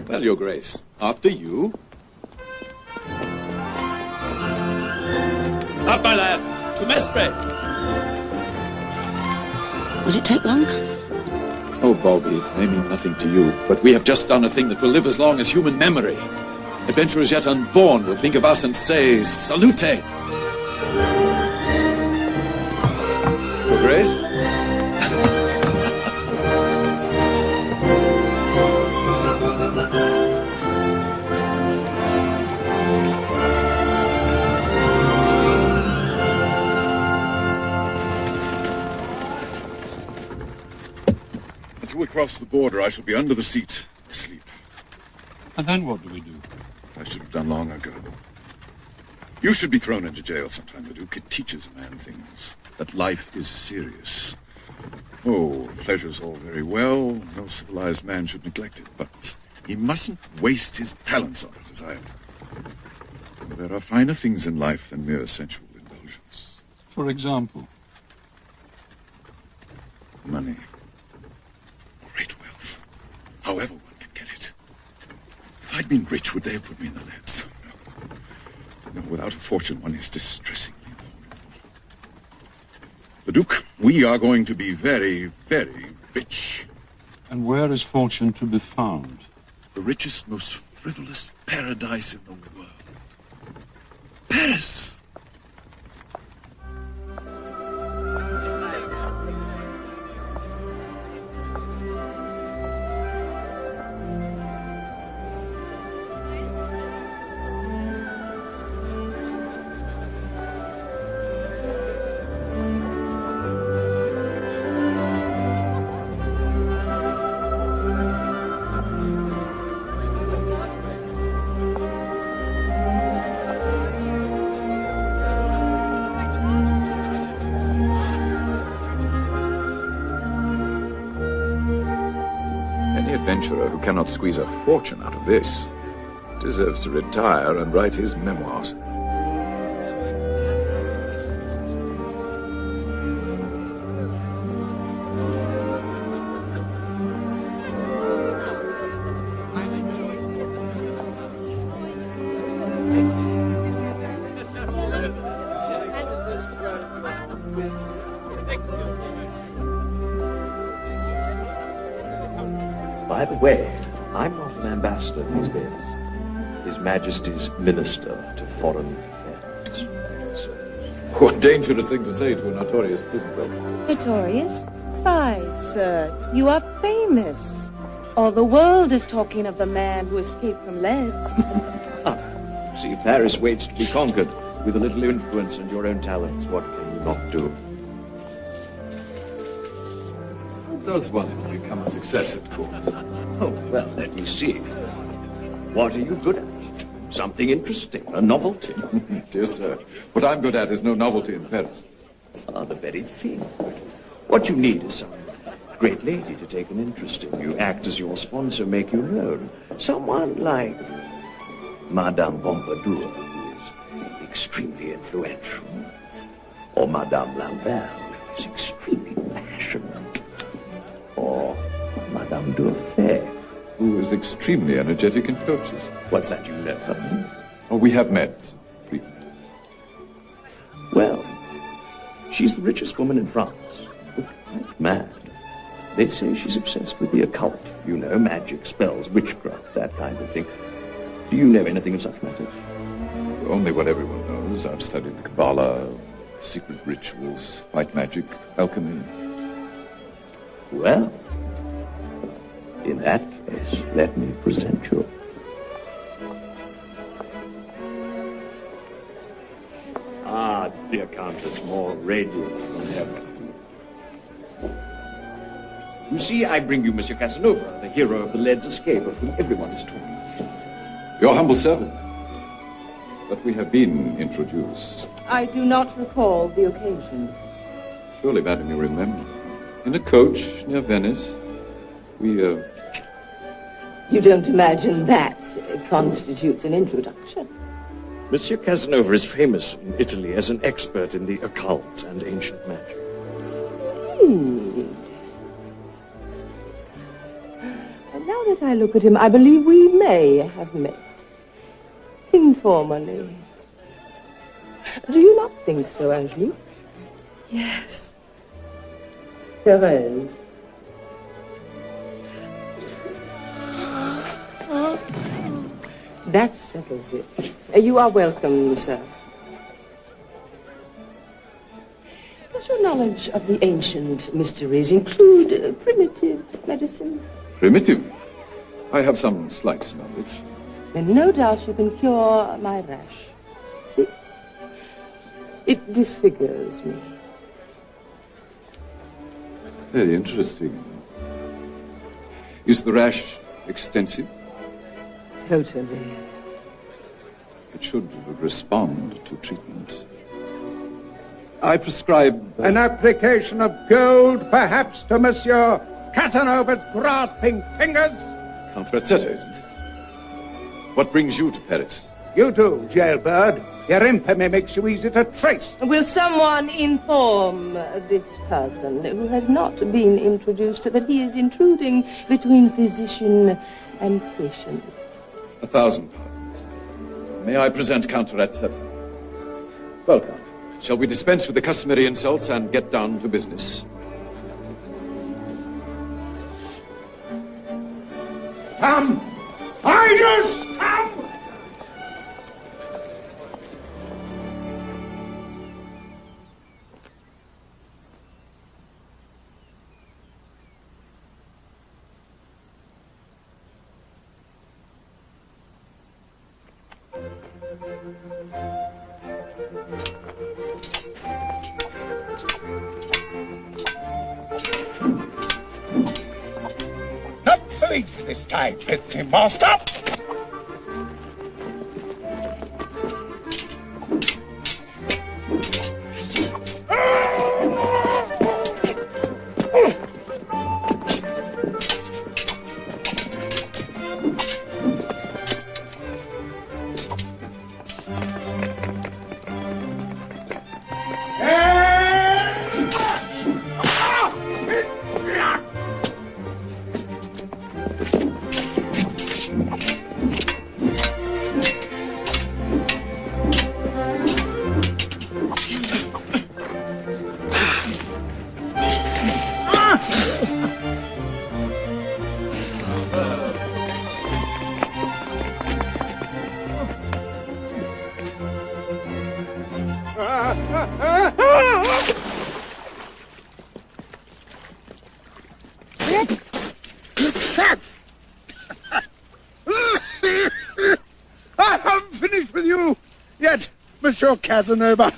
Well, Your Grace, after you. Up, my lad, to Mestre. Will it take long? Oh, Balby, it may mean nothing to you, but we have just done a thing that will live as long as human memory. Adventurers yet unborn will think of us and say, Salute! Your Grace? Until we cross the border, I shall be under the seat, asleep. And then what do we do? I should have done long ago. You should be thrown into jail sometime, Leduc. It teaches a man things. That life is serious. Oh, pleasure's all very well. No civilized man should neglect it, but he mustn't waste his talents on it, as I have done. There are finer things in life than mere sensual indulgence. For example? Money. Great wealth. However one can get it. If I'd been rich, would they have put me in the leads? No, without a fortune, one is distressingly vulnerable. Leduc, we are going to be very, very rich. And where is fortune to be found? The richest, most frivolous paradise in the world. Paris! Adventurer who cannot squeeze a fortune out of this deserves to retire and write his memoirs. By the way, I'm not an ambassador these days. His Majesty's Minister to Foreign Affairs. What a dangerous thing to say to a notorious prison fellow. Notorious? Fie, sir. You are famous. All the world is talking of the man who escaped from leads. See, Paris waits to be conquered. With a little influence and your own talents, what can you not do? Does one become a success at court? Oh, well, let me see. What are you good at? Something interesting, a novelty. Dear sir, what I'm good at is no novelty in Paris. Ah, the very thing. What you need is some great lady to take an interest in you, act as your sponsor, make you known. Someone like Madame Pompadour, who is extremely influential, or Madame Lambert, who is extremely passionate, or Madame Faye, who is extremely energetic and coaches. What's that, you know her? Oh, we have met. Well, she's the richest woman in France. Quite mad. They say she's obsessed with the occult. You know, magic, spells, witchcraft, that kind of thing. Do you know anything of such matters? Only what everyone knows. I've studied the Kabbalah, secret rituals, white magic, alchemy. Well, in that case, let me present you. Ah, dear Countess, more radiant than ever. You see, I bring you Monsieur Casanova, the hero of the lead's escape, of whom everyone is talking. Your humble servant. But we have been introduced. I do not recall the occasion. Surely, madam, you remember. In a coach near Venice, we, You don't imagine that constitutes an introduction? Monsieur Casanova is famous in Italy as an expert in the occult and ancient magic. And now that I look at him, I believe we may have met. Informally. Do you not think so, Angelique? Yes. Thérèse. That settles it. You are welcome, sir. Does your knowledge of the ancient mysteries include primitive medicine? Primitive? I have some slight knowledge. Then no doubt you can cure my rash. See? It disfigures me. Very interesting. Is the rash extensive? Totally. It should respond to treatment. I prescribe... An application of gold, perhaps, to Monsieur Casanova's grasping fingers? Count Razzetta, isn't it? What brings you to Paris? You do, jailbird. Your infamy makes you easy to trace. Will someone inform this person who has not been introduced that he is intruding between physician and patient? 1,000 pounds. May I present Count Razzetta? Well, Count, shall we dispense with the customary insults and get down to business? Come! Highness, come! Not so easy this time, Fitzy Master. I haven't finished with you yet, Monsieur Casanova.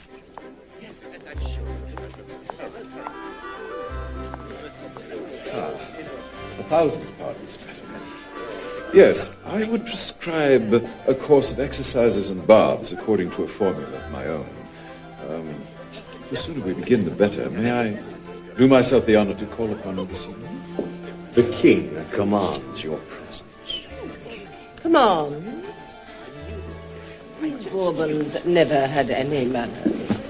£1,000. Yes, I would prescribe a course of exercises and baths according to a formula of my own. The sooner we begin, the better. May I do myself the honor to call upon you this evening? The king commands your presence. Come on. These Bourbons never had any manners.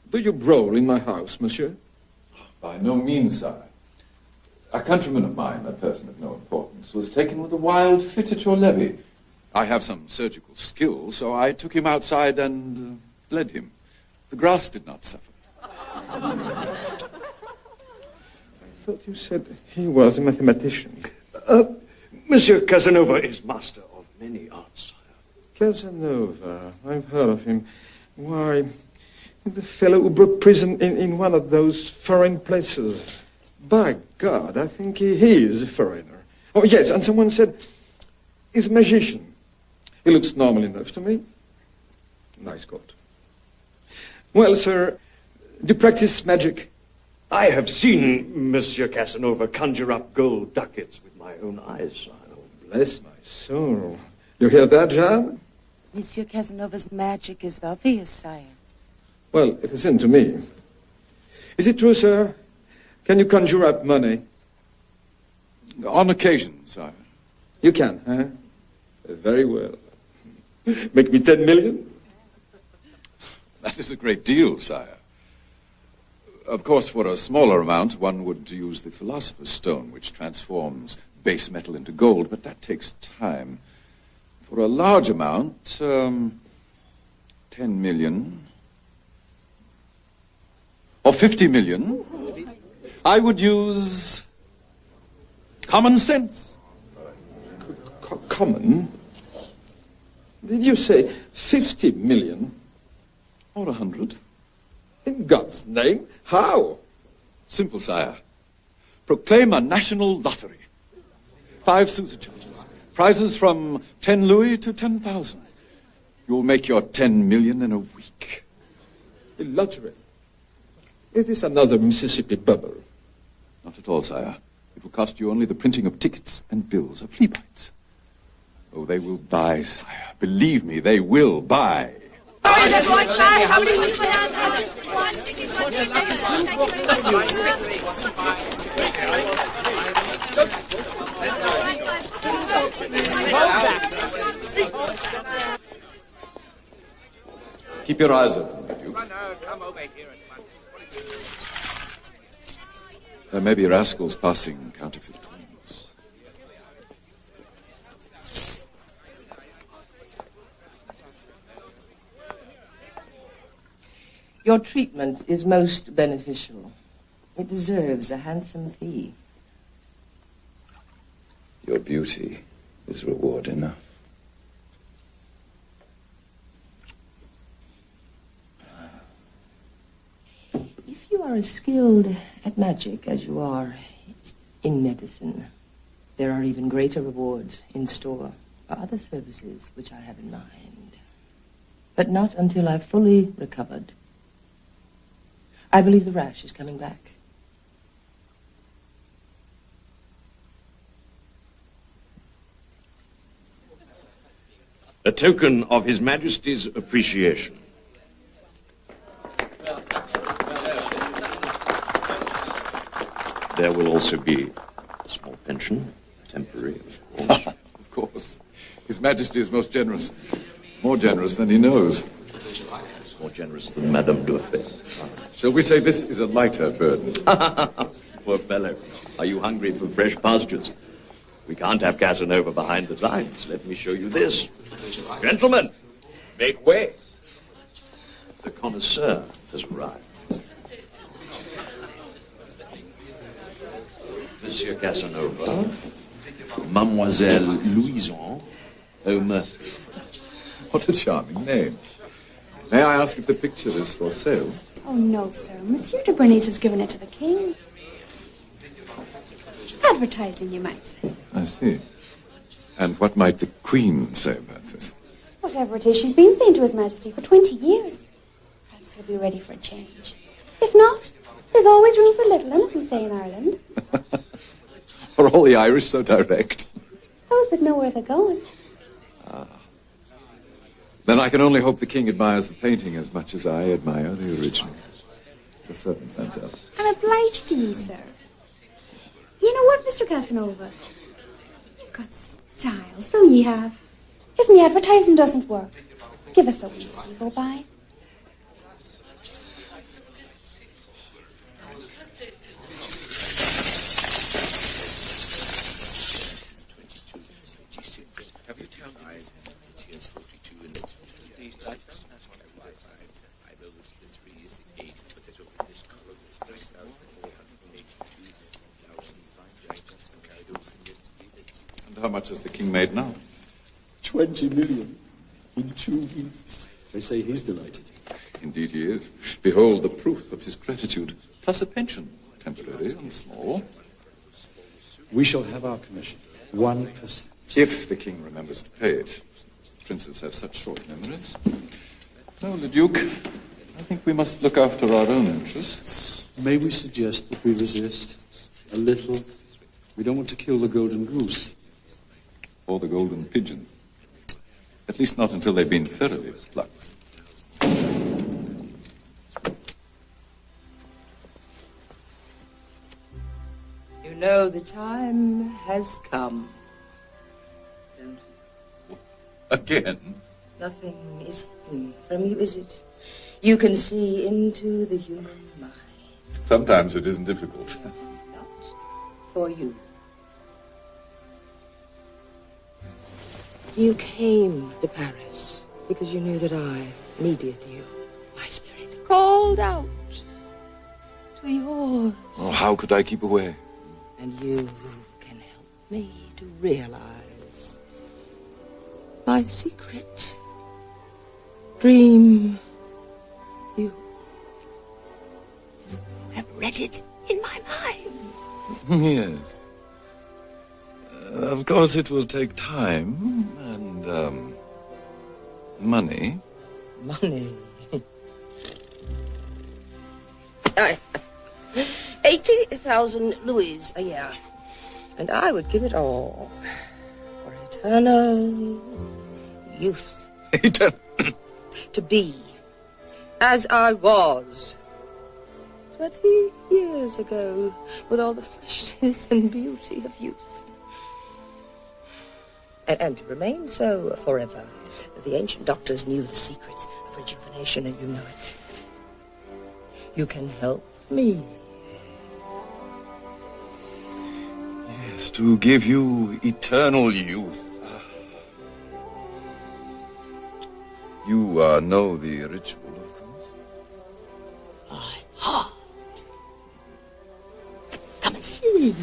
Do you brawl in my house, monsieur? By no means, sire. A countryman of mine, a person of no importance, was taken with a wild fit at your levee. I have some surgical skill, so I took him outside and bled him. The grass did not suffer. I thought you said he was a mathematician. Monsieur Casanova is master of many arts. Casanova, I've heard of him. Why, the fellow who broke prison in one of those foreign places. By God, I think he is a foreigner. Oh, yes, and someone said he's a magician. He looks normal enough to me. Nice coat. Well, sir, do you practice magic? I have seen Monsieur Casanova conjure up gold ducats with my own eyes, sire. Oh, bless my soul. You hear that, Jean? Monsieur Casanova's magic is obvious, sire. Well, it isn't to me. Is it true, sir? Can you conjure up money? On occasion, sire. You can, huh? Very well. Make me 10 million? That is a great deal, sire. Of course, for a smaller amount, one would use the Philosopher's Stone, which transforms base metal into gold, but that takes time. For a large amount, 10 million, or 50 million, I would use common sense. Common? Did you say 50 million? Or 100? In God's name, how? Simple, sire. Proclaim a national lottery. 5 Sousa charges. Prizes from 10 louis to 10,000. You'll make your 10 million in a week. A lottery? It is another Mississippi bubble. Not at all, sire. It will cost you only the printing of tickets and bills of flea bites. Oh, they will buy, sire. Believe me, they will buy. Keep your eyes open, my Duke. There may be rascals passing counterfeit coins. Your treatment is most beneficial. It deserves a handsome fee. Your beauty is reward enough. If you are as skilled at magic as you are in medicine, there are even greater rewards in store for other services which I have in mind. But not until I've fully recovered. I believe the rash is coming back. A token of His Majesty's appreciation. There will also be a small pension, temporary, of course. Of course. His Majesty is most generous. More generous than he knows. More generous than Madame Dauphin. Shall we say this is a lighter burden? Poor fellow. Are you hungry for fresh pastures? We can't have Casanova behind the times. Let me show you this. Gentlemen, make way. The connoisseur has arrived. Monsieur Casanova, Mademoiselle Louison O'Murphy. What a charming name. May I ask if the picture is for sale? Oh, no, sir. Monsieur de Bernice has given it to the king. Advertising, you might say. I see. And what might the Queen say about this? Whatever it is, she's been saying to His Majesty for 20 years. Perhaps he'll be ready for a change. If not, there's always room for little, as we say in Ireland. Are all the Irish so direct? Those that know where they're going. Then I can only hope the King admires the painting as much as I admire the original. For certain, mademoiselle. I'm obliged to you, sir. You know what, Mr. Casanova? You've got style, so ye have. If me advertising doesn't work, give us a week as you go by. How much has the King made now? 20 million in 2 weeks. They say he's delighted. Indeed he is. Behold the proof of his gratitude. Plus a pension, temporary and small. We shall have our commission. 1%. If the King remembers to pay it. Princes have such short memories. No, the Duke, I think we must look after our own interests. May we suggest that we resist a little? We don't want to kill the golden goose. Or the golden pigeon. At least not until they've been thoroughly plucked. You know the time has come. Don't you? Again? Nothing is hidden from you, is it? You can see into the human mind. Sometimes it isn't difficult. Not for you. You came to Paris because you knew that I needed you. My spirit called out. to yours. Oh, how could I keep away? And you can help me to realize my secret. Dream you. I've read it in my mind. Yes. Of course, it will take time and, money. Money. 80,000 louis a year. And I would give it all for eternal youth. To be as I was 20 years ago, with all the freshness and beauty of youth. And to remain so forever. The ancient doctors knew the secrets of rejuvenation, and you know it. You can help me. Yes, to give you eternal youth. You know the ritual, of course. Heart. Come and see.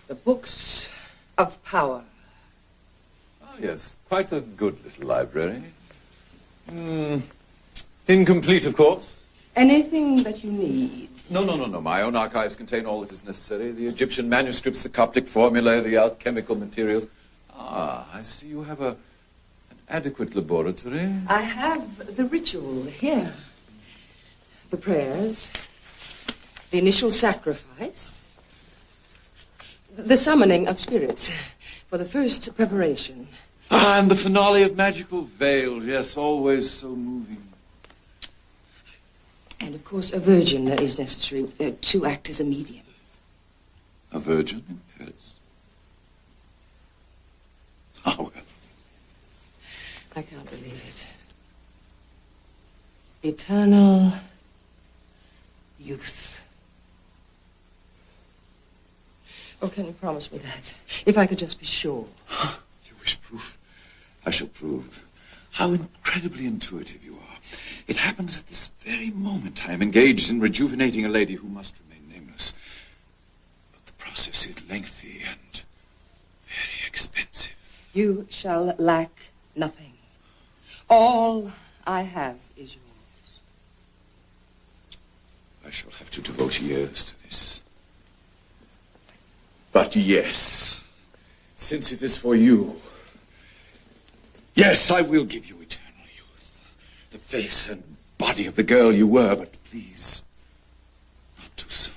The books of power. Ah, yes, quite a good little library. Incomplete, of course. Anything that you need. No. My own archives contain all that is necessary. The Egyptian manuscripts, the Coptic formulae, the alchemical materials. Ah, I see you have an adequate laboratory. I have the ritual here. The prayers. The initial sacrifice. The summoning of spirits for the first preparation. Ah, and the finale of magical veils. Yes, always so moving. And, of course, a virgin is necessary to act as a medium. A virgin in Paris? Oh, well. I can't believe it. Eternal youth. Oh, can you promise me that? If I could just be sure. You wish proof? I shall prove. How incredibly intuitive you are. It happens at this very moment I am engaged in rejuvenating a lady who must remain nameless. But the process is lengthy and very expensive. You shall lack nothing. All I have is yours. I shall have to devote years to this. But yes, since it is for you, yes, I will give you eternal youth. The face and body of the girl you were, but please, not too soon.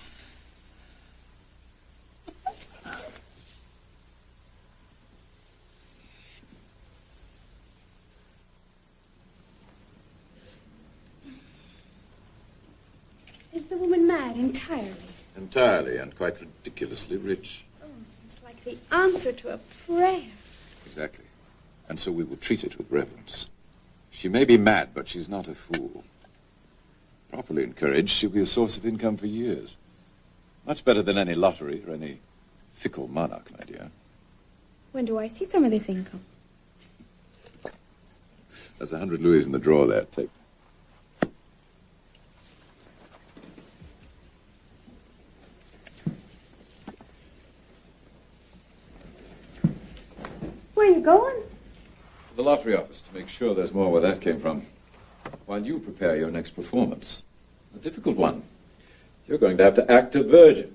Is the woman mad entirely? Entirely and quite ridiculously rich. Oh, it's like the answer to a prayer. Exactly. And so we will treat it with reverence. She may be mad, but she's not a fool. Properly encouraged, she'll be a source of income for years. Much better than any lottery or any fickle monarch, my dear. When do I see some of this income? There's 100 louis in the drawer there. Take. Where are you going? The lottery office to make sure there's more where that came from. While you prepare your next performance. A difficult one. You're going to have to act a virgin.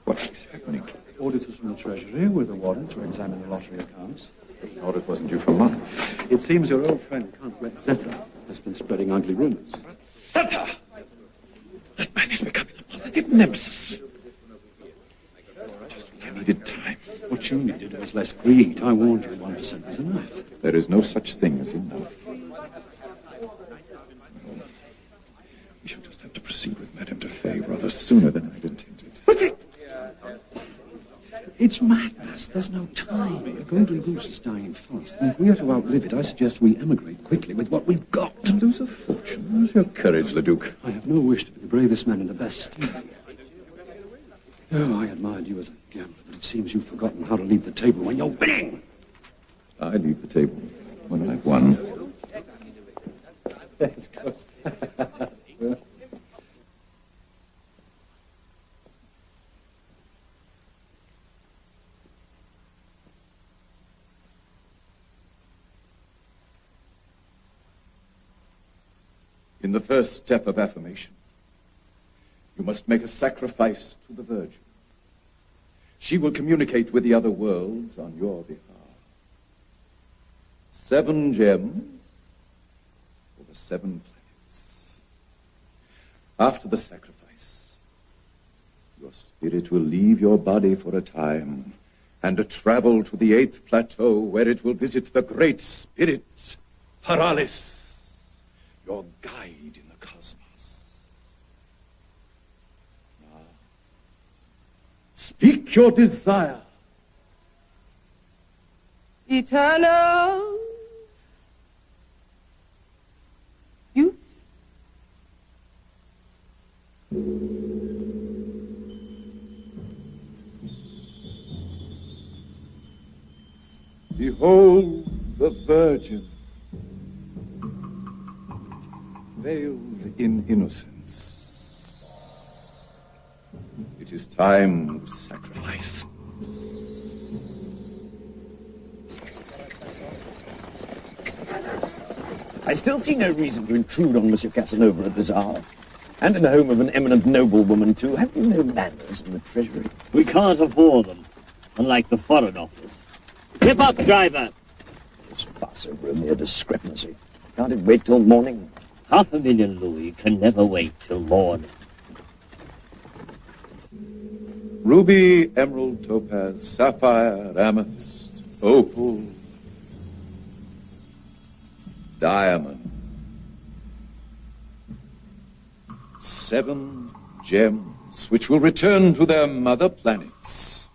What is happening? Auditors from the Treasury with a warrant to examine the lottery accounts. The audit wasn't due for months. It seems your old friend, Count Zeta, has been spreading ugly rumors. Zeta! That man is becoming a positive nemesis. Just when I needed time. What you needed was less greed. I warned you 1% was enough. There is no such thing as enough. We shall just have to proceed with Madame de Faye rather sooner than I'd intended. It's madness. There's no time. The golden goose is dying fast. And if we are to outlive it, I suggest we emigrate quickly with what we've got. And lose a fortune. Where's your courage, Leduc? I have no wish to be the bravest man in the best steed. Oh, I admired you as a gambler, but it seems you've forgotten how to leave the table when you're winning. I leave the table when I've won. That's good. In the first step of affirmation, you must make a sacrifice to the Virgin. She will communicate with the other worlds on your behalf. 7 gems for the 7 planets. After the sacrifice, your spirit will leave your body for a time and travel to the 8th plateau where it will visit the great spirit, Paralis, your guide in the cosmos. Now, speak your desire. Eternal youth. Behold the Virgin, veiled in innocence. It is time to sacrifice. I still see no reason to intrude on Monsieur Casanova at this hour. And in the home of an eminent noblewoman, too. Have you no manners in the treasury? We can't afford them, unlike the Foreign Office. Tip up, driver! This fuss over a mere discrepancy. Can't it wait till morning? 500,000 louis can never wait till morning. Ruby, emerald, topaz, sapphire, amethyst, opal, diamond. 7 gems which will return to their mother planets.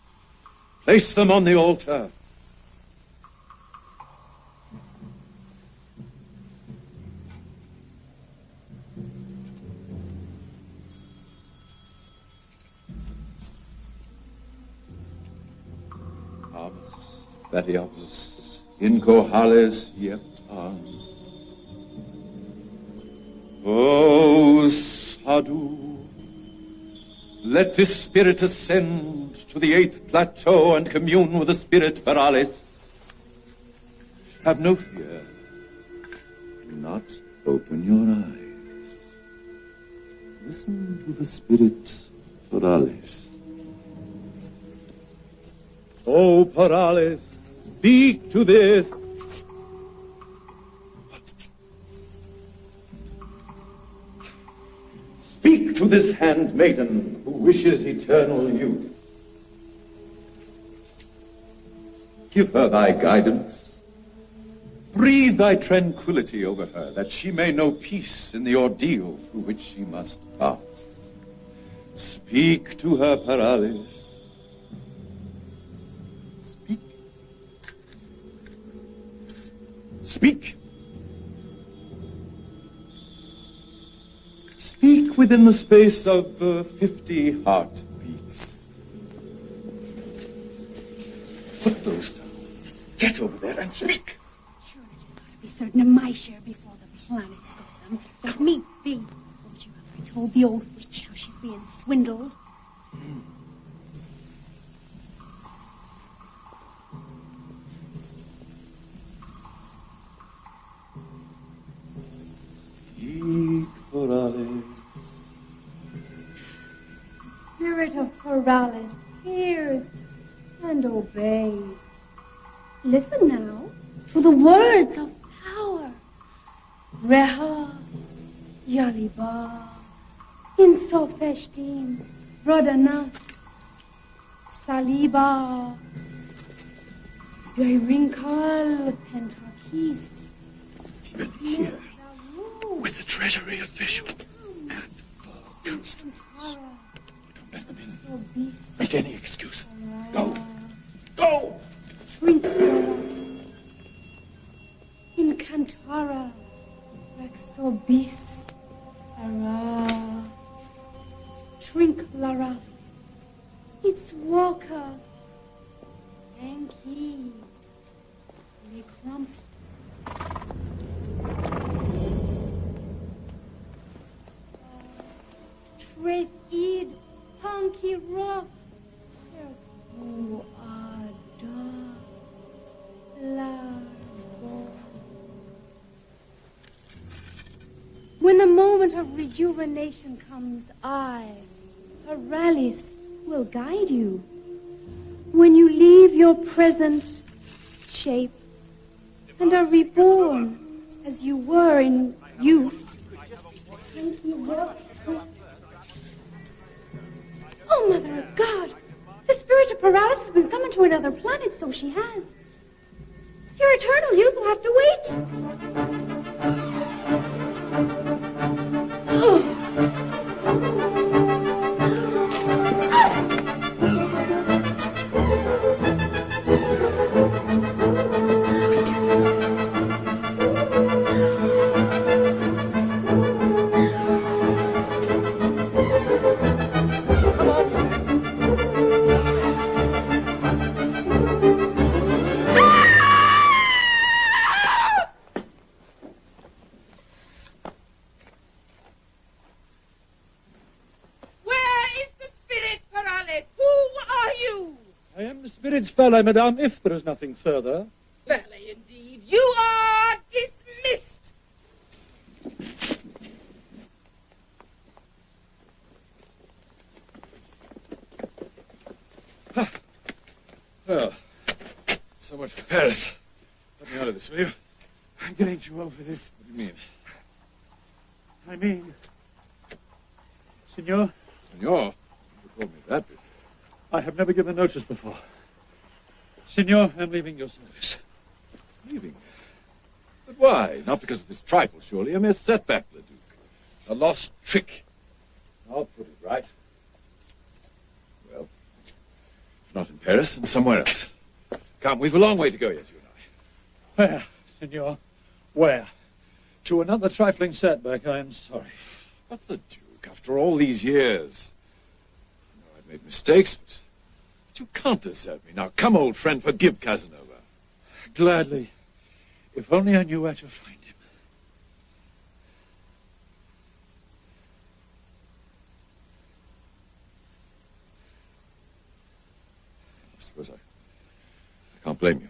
Place them on the altar. Armus, Thaddeopus, Incohales, Yeptan. O Sadhu, let this spirit ascend to the 8th plateau and commune with the spirit Paralis. Have no fear. Do not open your eyes. Listen to the spirit Paralis. O Paralis, speak to this. Speak to this handmaiden who wishes eternal youth. Give her thy guidance. Breathe thy tranquility over her, that she may know peace in the ordeal through which she must pass. Speak to her, Paralis. Speak. Speak. Speak within the space of 50 heartbeats. Put those down. Get over there and speak. Surely just ought to be certain of my share before the planets got them. Let me be. Won't you have I told the old witch how she's being swindled? Speak, Paralis. Spirit of Paralis hears and obeys. Listen now to the words of power. Reha, Yaliba, Insofeshtim, Rodana, Saliba, Yoirinkal, Pentakis. Even here, with the treasury official and Constance. Don't let them in. Make any excuse. Go. Trincula, Incantara, Rexorbis, Ara, Trinclara, It's Walker, Yankee, Le Crump. Trev Id, Punky Rock, Terbu Ada, Largo. When the moment of rejuvenation comes, I, Paralis, will guide you. When you leave your present shape and are reborn as you were in youth. Oh, Mother of God! The spirit of Paralis has been summoned to another planet, so she has. Your eternal youth will have to wait. Oh. Spirit's valet, madame, if there is nothing further. Valet, indeed. You are dismissed. Well, so much for Paris. Let me out of this, will you? I'm getting you over this. What do you mean? I mean, Signor? Signor? You called me that before. I have never given notice before. Signor, I'm leaving your service. Leaving? But why? Not because of this trifle, surely. A mere setback, Leduc. A lost trick. I'll put it right. Well, if not in Paris, then somewhere else. Come, we've a long way to go yet, you and I. Where, Signor? Where? To another trifling setback, I am sorry. But Leduc, after all these years. I know I've made mistakes, but you can't desert me. Now, come, old friend, forgive Casanova. Gladly. If only I knew where to find him. I suppose I can't blame you.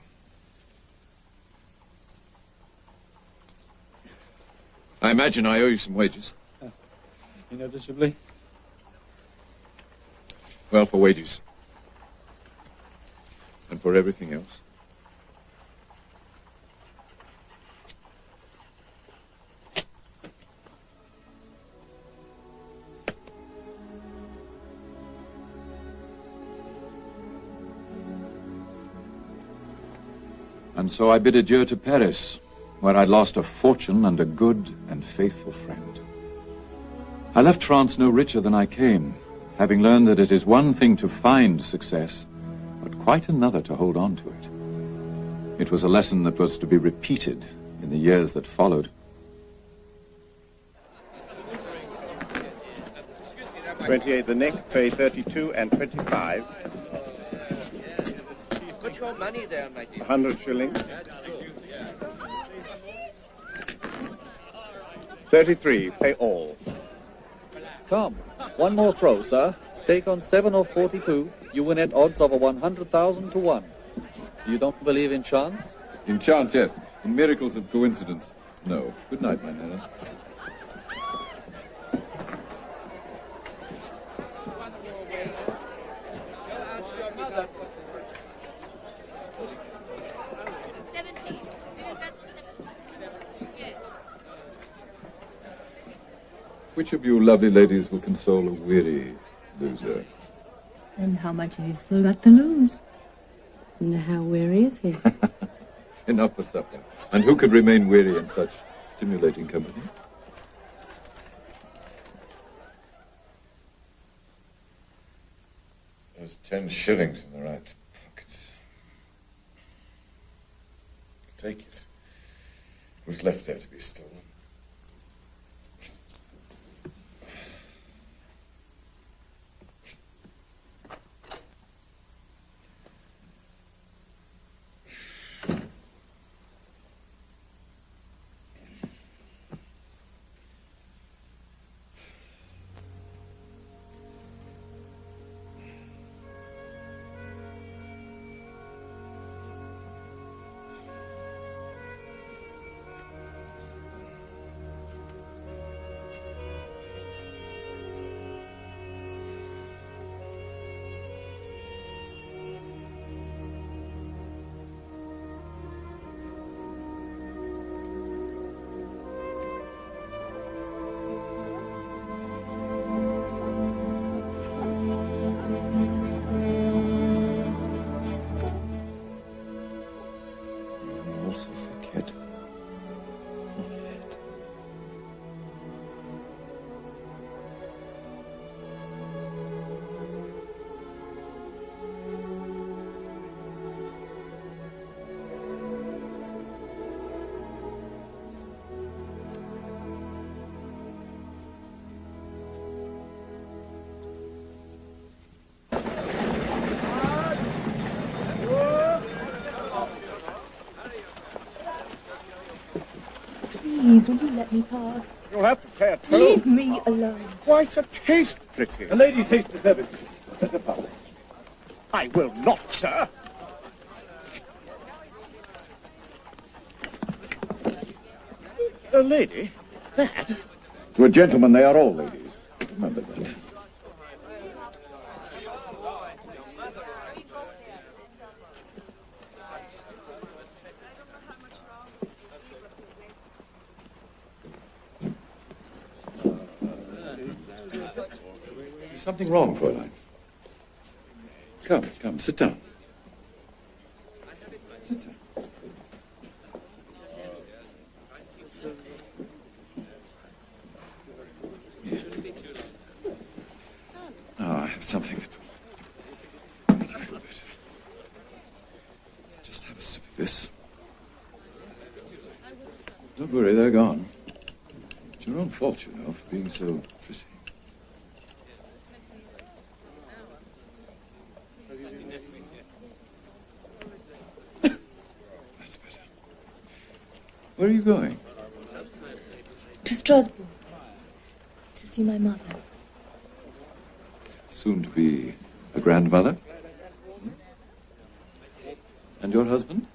I imagine I owe you some wages. Innoticeably? Well, for wages. And for everything else. And so I bid adieu to Paris, where I lost a fortune and a good and faithful friend. I left France no richer than I came, having learned that it is one thing to find success, but quite another to hold on to it. It was a lesson that was to be repeated in the years that followed. 28 the neck, pay 32 and 25. Put your money there, my dear. 100 shillings. 33, pay all. Come, one more throw, sir. Stake on 7 or 42. You win at odds of 100,000 to 1. You don't believe in chance? In chance, yes. In miracles of coincidence, no. Good night, my Nana. Which of you lovely ladies will console a weary loser? And how much has he still got to lose? And how weary is he? Enough for supper. And who could remain weary in such stimulating company? There's 10 shillings in the right pocket. Take it. It was left there to be stolen. Please, will you let me pass? You'll have to play a tone. Leave me alone. Quite a taste, pretty. The ladies haste the services. Let her pass. I will not, sir. A lady? That? To a gentleman, they are all ladies. Remember that. Something wrong, Fräulein? Come, sit down. Sit down. Oh, I have something that will make you feel better. Just have a sip of this. Don't worry, they're gone. It's your own fault, you know, for being so pretty. Where are you going? To Strasbourg. To see my mother. Soon to be a grandmother? And your husband?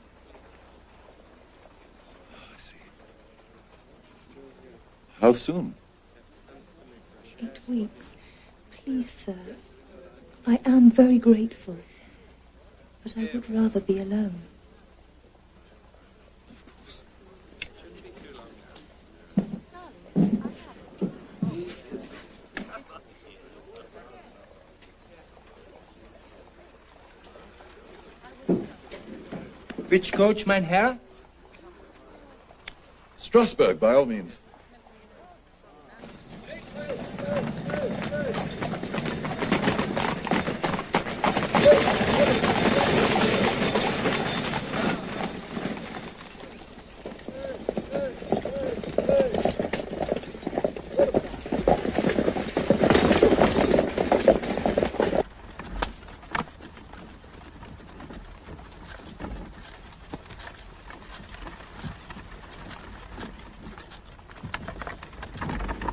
Oh, I see. How soon? 8 weeks. Please, sir. I am very grateful. But I would rather be alone. Which coach, mein Herr? Strasbourg, by all means.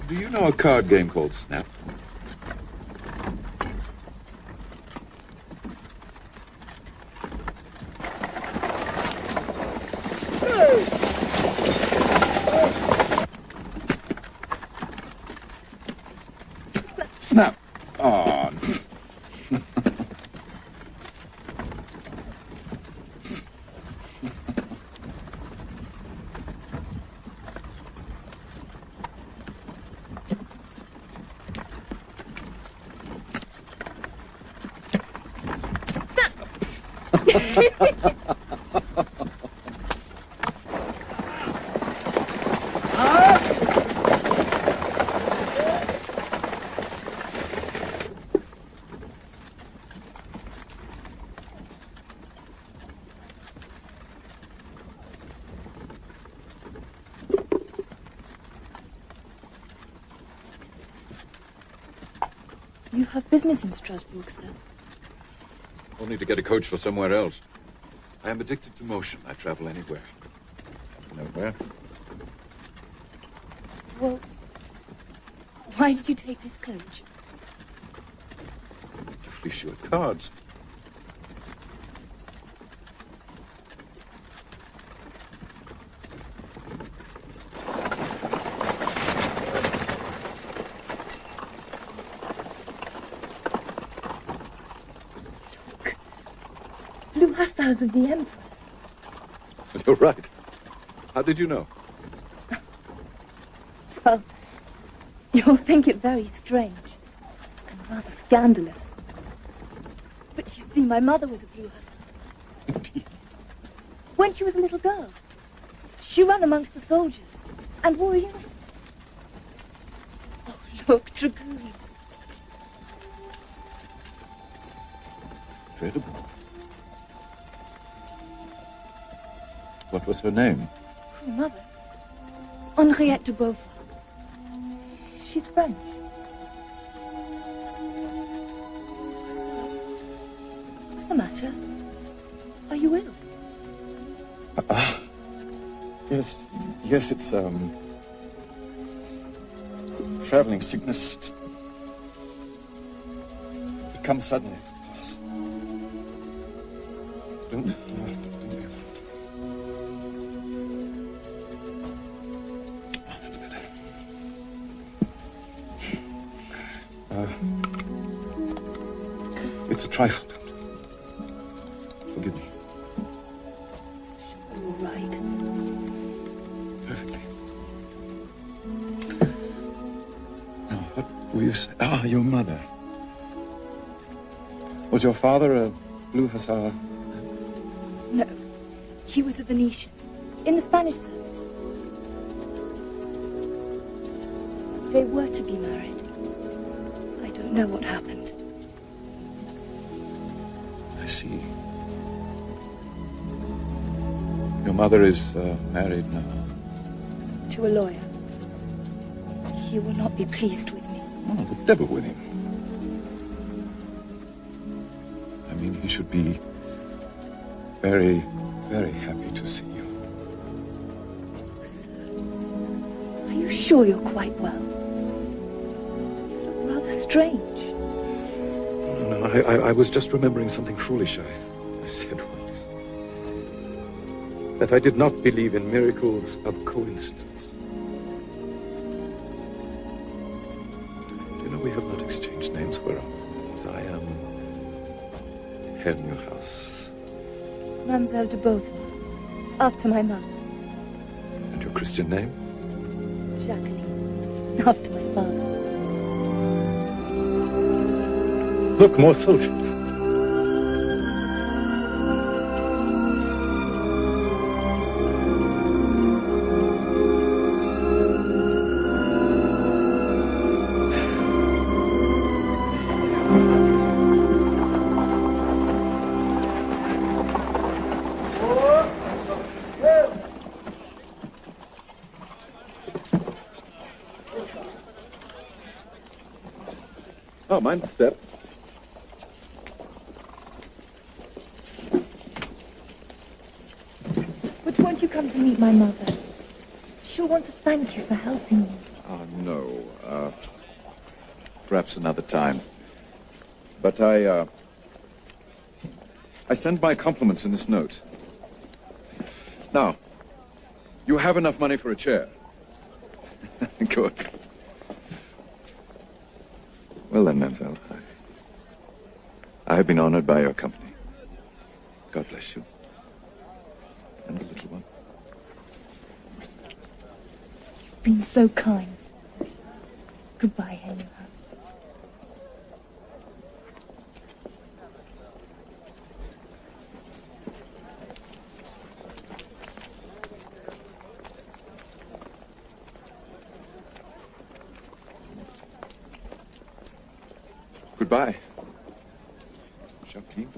Do you know a card game called Snap? Snap. Oh. You have business in Strasbourg, sir? Only to get a coach for somewhere else. I am addicted to motion. I travel anywhere. Nowhere. Well, why did you take this coach? To fleece you at cards. Blue hussars of the Emperor. You're right. How did you know? Well, you'll think it very strange and rather scandalous. But you see, my mother was a blue hussar. When she was a little girl, she ran amongst the soldiers and wore a uniform. Oh, look, dragoons. Incredible. What was her name? Her mother? Henriette de Beauvoir. She's French. So, what's the matter? Are you ill? Yes, it's, traveling sickness. It comes suddenly. Don't. It's a trifle. Forgive me. All right. Perfectly. Now, what were you saying? Ah, your mother. Was your father a blue hussar? No, he was a Venetian, in the Spanish service. They were to be married. I don't know what happened. I see. Your mother is married now. To a lawyer. He will not be pleased with me. Oh, the devil with him. I mean, he should be very, very happy to see you. Are you sure you're quite well? You look rather strange. No, I was just remembering something foolish I said once. That I did not believe in miracles of coincidence. You know, we have not exchanged names. Where are we? I am Herr Newhouse. Mademoiselle de Beauvoir, after my mother. And your Christian name? Jacqueline, after my father. Look, more soldiers. Oh, mind the step. But won't you come to meet my mother? She'll want to thank you for helping me. Oh, no. Perhaps another time. But I send my compliments in this note. Now, you have enough money for a chair. Good. Well then, mademoiselle, I have been honored by your company. God bless you. And the little one. You've been so kind. Goodbye, Herr Newhouse. Goodbye, Jacqueline.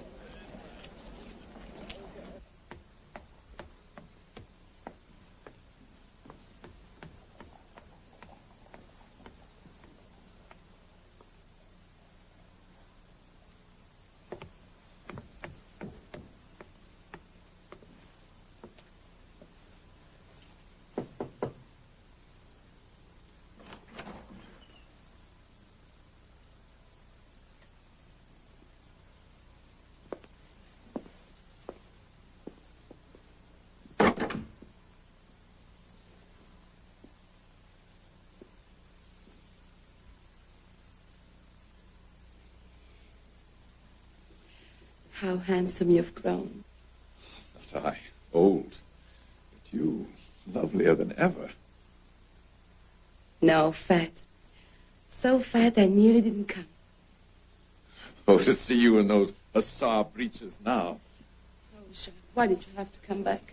How handsome you've grown. Not I, old, but you, lovelier than ever. No, fat. So fat I nearly didn't come. Oh, to see you in those hussar breeches now. Oh, Jacques, why did you have to come back?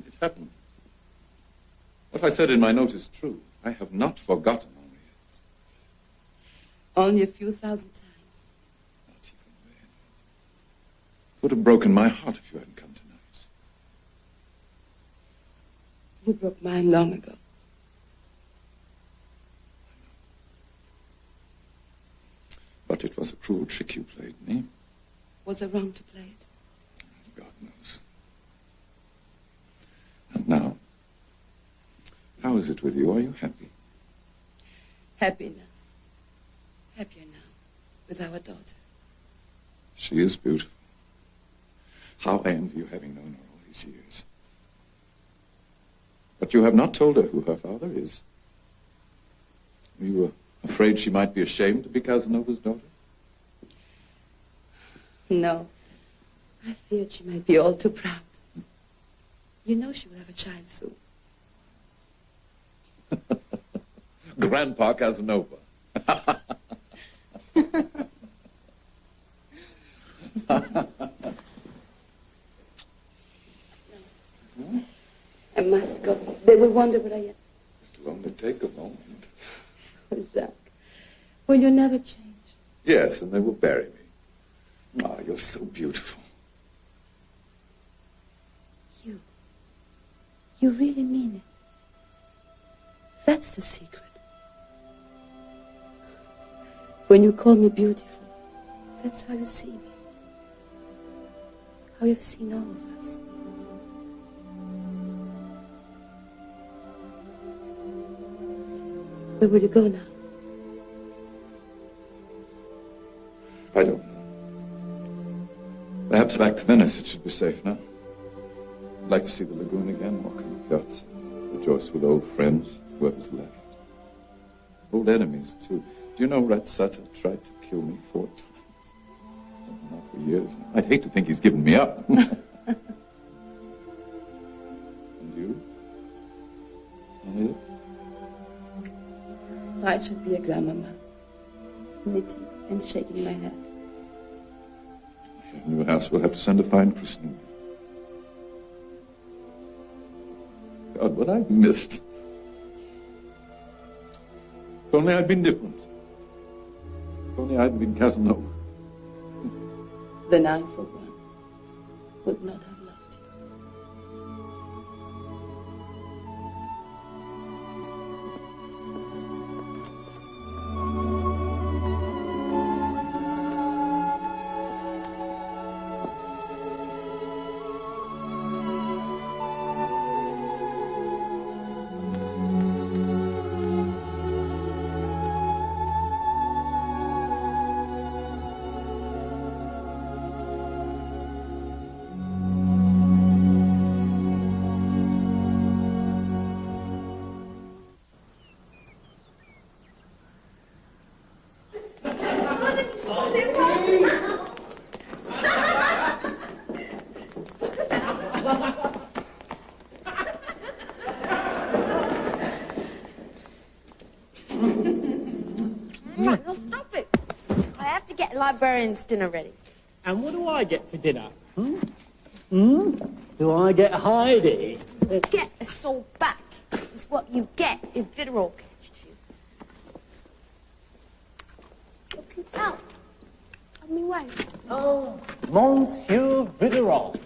It happened. What I said in my note is true. I have not forgotten Henriette. Only a few thousand times. Not even then. It would have broken my heart if you hadn't come tonight. You broke mine long ago. But it was a cruel trick you played me. Was I wrong to play it? God knows. And now, how is it with you? Are you happy? Happy enough. Happier now, with our daughter. She is beautiful. How I envy you, having known her all these years. But you have not told her who her father is. You were afraid she might be ashamed to be Casanova's daughter? No. I feared she might be all too proud. You know she will have a child soon. Grandpa Casanova. I must go. They will wonder what I am. It'll only take a moment. Oh, Jacques, will you never change? Yes, and they will bury me. Ah, you're so beautiful. You really mean it? That's the secret. When you call me beautiful, that's how you see me. How you've seen all of us. Where will you go now? I don't know. Perhaps back to Venice. It should be safe now. I'd like to see the lagoon again, walk on the piazza, rejoice with old friends, whoever's left. Old enemies, too. Do you know Rat Sutter tried to kill me 4 times? Not for years. I'd hate to think he's given me up. And you? Henriette? I should be a grandmama, knitting and shaking my head. Your new house will have to send a fine christening. God, what I've missed. If only I'd been different. If only I'd been Casanova. Then I, for one, would not have loved you. Librarian's dinner ready. And what do I get for dinner? Do I get Heidi? Get a soul back is what you get if Viderol catches you. Looking out. On me way. Oh, Monsieur Viderol.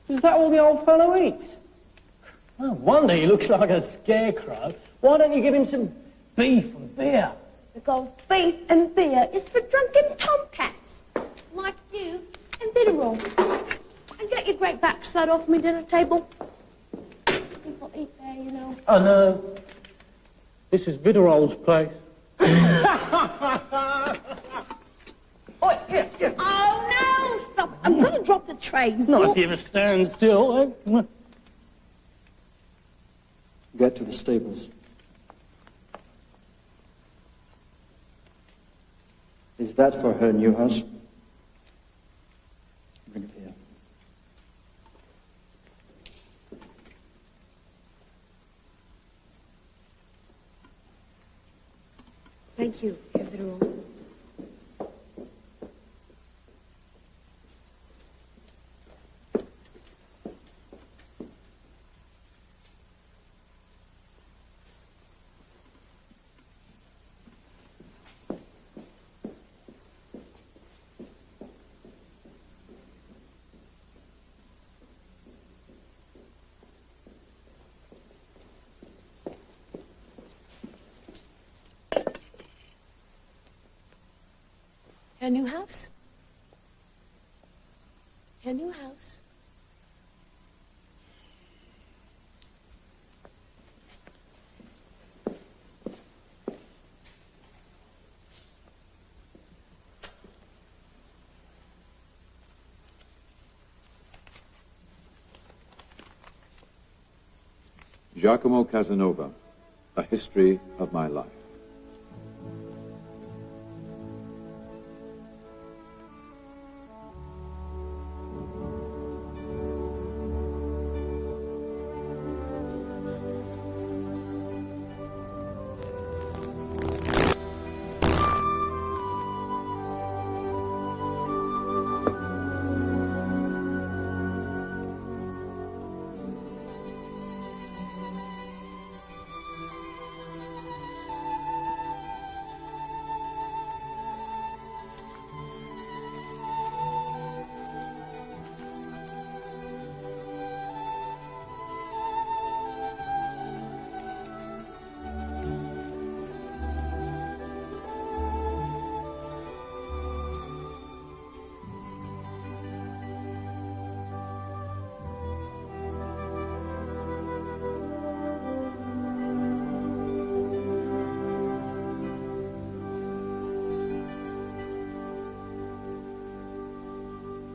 Is that all the old fellow eats? No wonder he looks like a scarecrow. Why don't you give him some beef and beer? Because beef and beer is for drunken tomcats, like you and Viderol. And get your great backside off me dinner table. People eat there, you know. Oh, no. This is Viderol's place. Oh, here. Oh, no, stop it. I'm going to drop the tray. Not if you ever stand still, eh? Get to the stables. Is that for her new house? Thank you, Herr Wiederol. Her new house? Her new house? Giacomo Casanova, A History of My Life.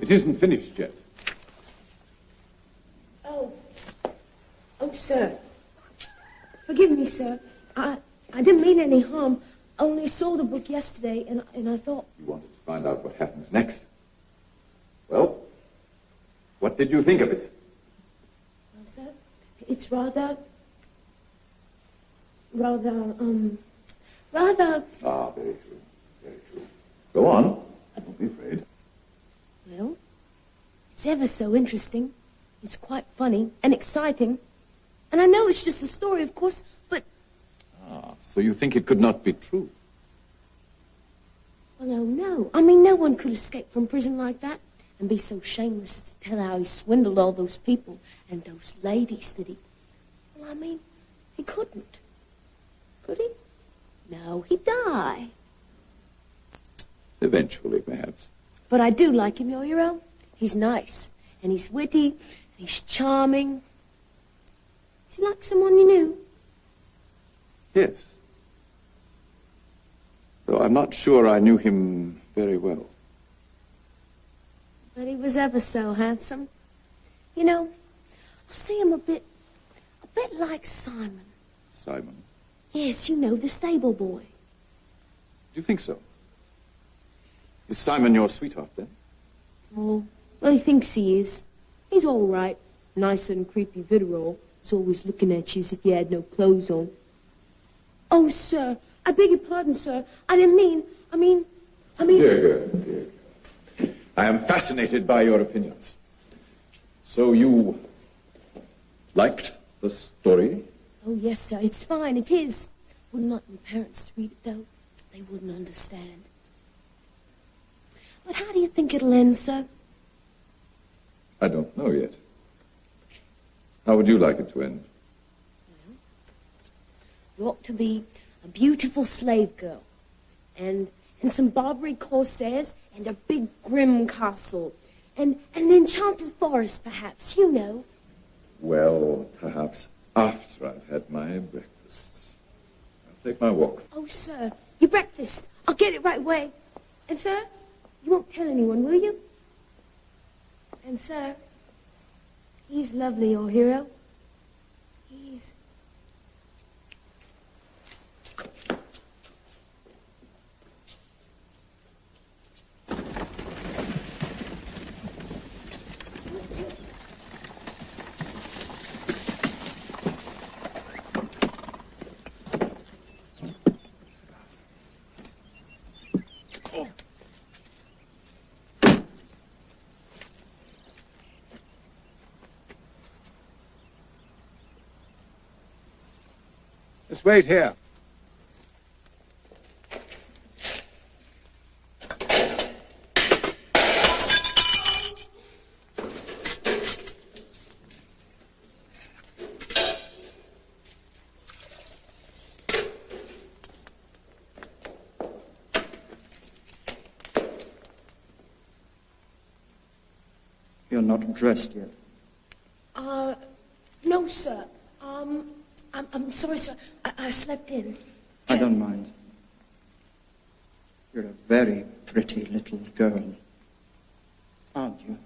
It isn't finished yet. Oh, sir. Forgive me, sir. I didn't mean any harm. I only saw the book yesterday, and I thought... You wanted to find out what happens next. Well, what did you think of it? Well, sir, it's rather... Ah, very true. Very true. Go on. Don't be afraid. Well, it's ever so interesting. It's quite funny and exciting. And I know it's just a story, of course, but... Ah, so you think it could not be true? Well, oh, no. I mean, no one could escape from prison like that and be so shameless to tell how he swindled all those people and those ladies that he... Well, I mean, he couldn't. Could he? No, he'd die. Eventually, perhaps. But I do like him, your hero. He's nice, and he's witty, and he's charming. Is he like someone you knew? Yes. Though I'm not sure I knew him very well. But he was ever so handsome. You know, I see him a bit like Simon. Simon? Yes, you know, the stable boy. Do you think so? Is Simon your sweetheart, then? Oh, well, he thinks he is. He's all right. Nice and creepy Viderol. He's always looking at you as if you had no clothes on. Oh, sir, I beg your pardon, sir. I didn't mean... I mean... Dear girl, dear girl. I am fascinated by your opinions. So you liked the story? Oh, yes, sir, it's fine, it is. Wouldn't like my parents to read it, though. They wouldn't understand. But how do you think it'll end, sir? I don't know yet. How would you like it to end? Well, you ought to be a beautiful slave girl. And some Barbary corsairs and a big grim castle. And an enchanted forest, perhaps, you know. Well, perhaps after I've had my breakfast. I'll take my walk. Oh, sir, your breakfast. I'll get it right away. And, sir, you won't tell anyone, will you? And, sir, he's lovely, your hero. He's... Just wait here. You're not dressed yet. No, sir. I'm sorry, sir. I slept in. I don't mind. You're a very pretty little girl, aren't you?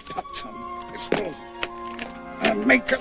Put some Kristel and makeup.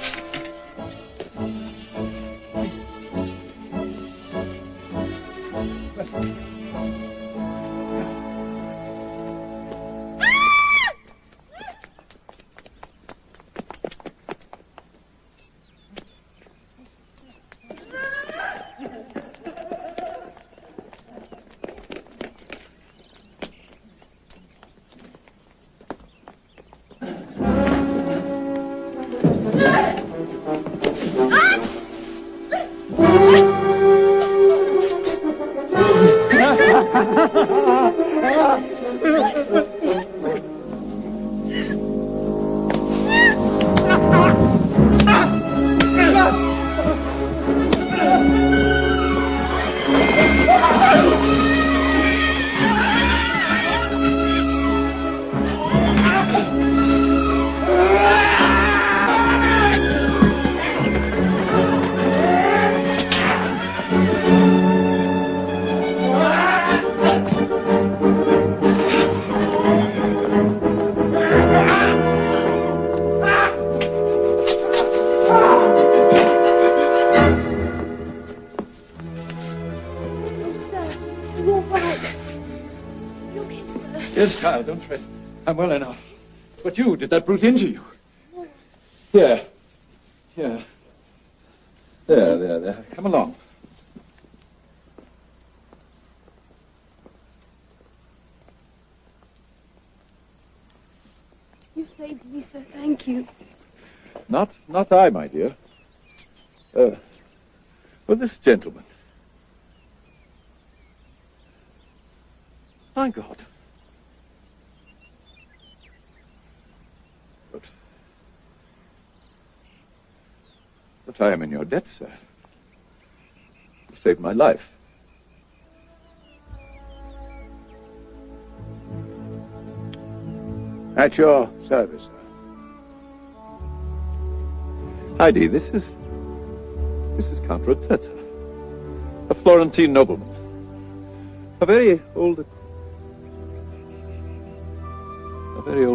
Yes, child, don't fret. I'm well enough. But you, did that brute injure you? Here. Here. There. Come along. You saved me, sir. Thank you. Not I, my dear. Well, this gentleman. My God. But I am in your debt, sir. You saved my life. At your service, sir. Heidi, this is Count Rotetta, a Florentine nobleman. A very old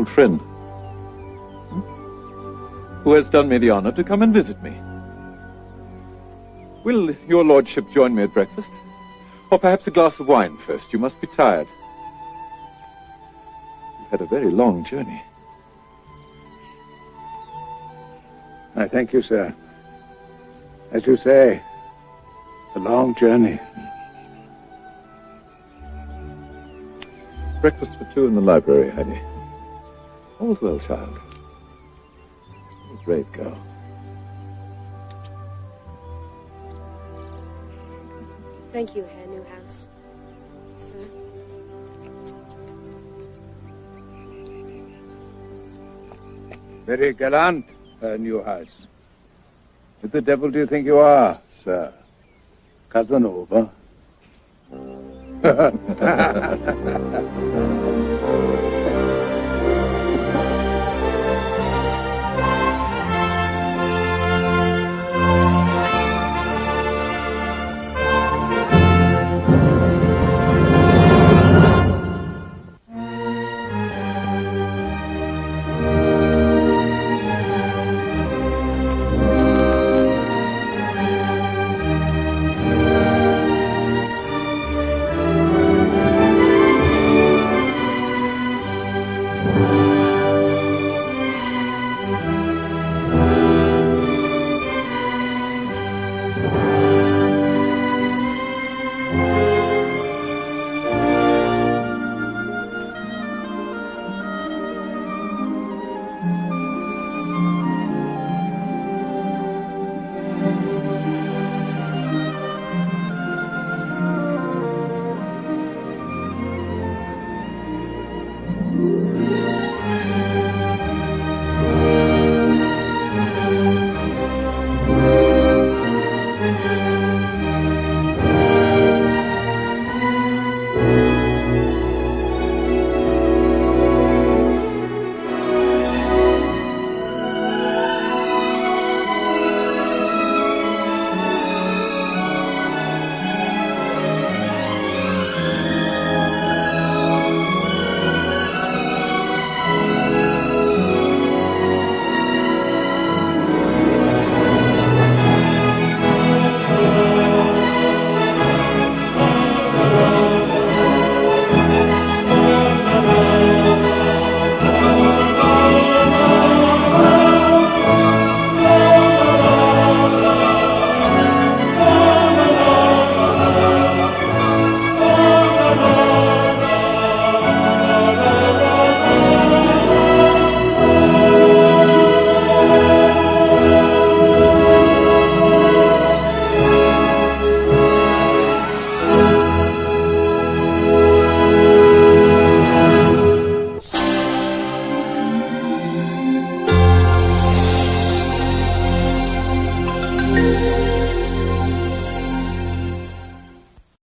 friend. Who has done me the honor to come and visit me. Will your lordship join me at breakfast? Or perhaps a glass of wine first? You must be tired. You've had a very long journey. I thank you, sir. As you say, a long journey. Breakfast for two in the library, Heidi. All's well, child. All's seventh-rate girl. Thank you, Herr Newhouse. Sir? Very gallant, Herr Newhouse. Who the devil do you think you are, sir? Casanova?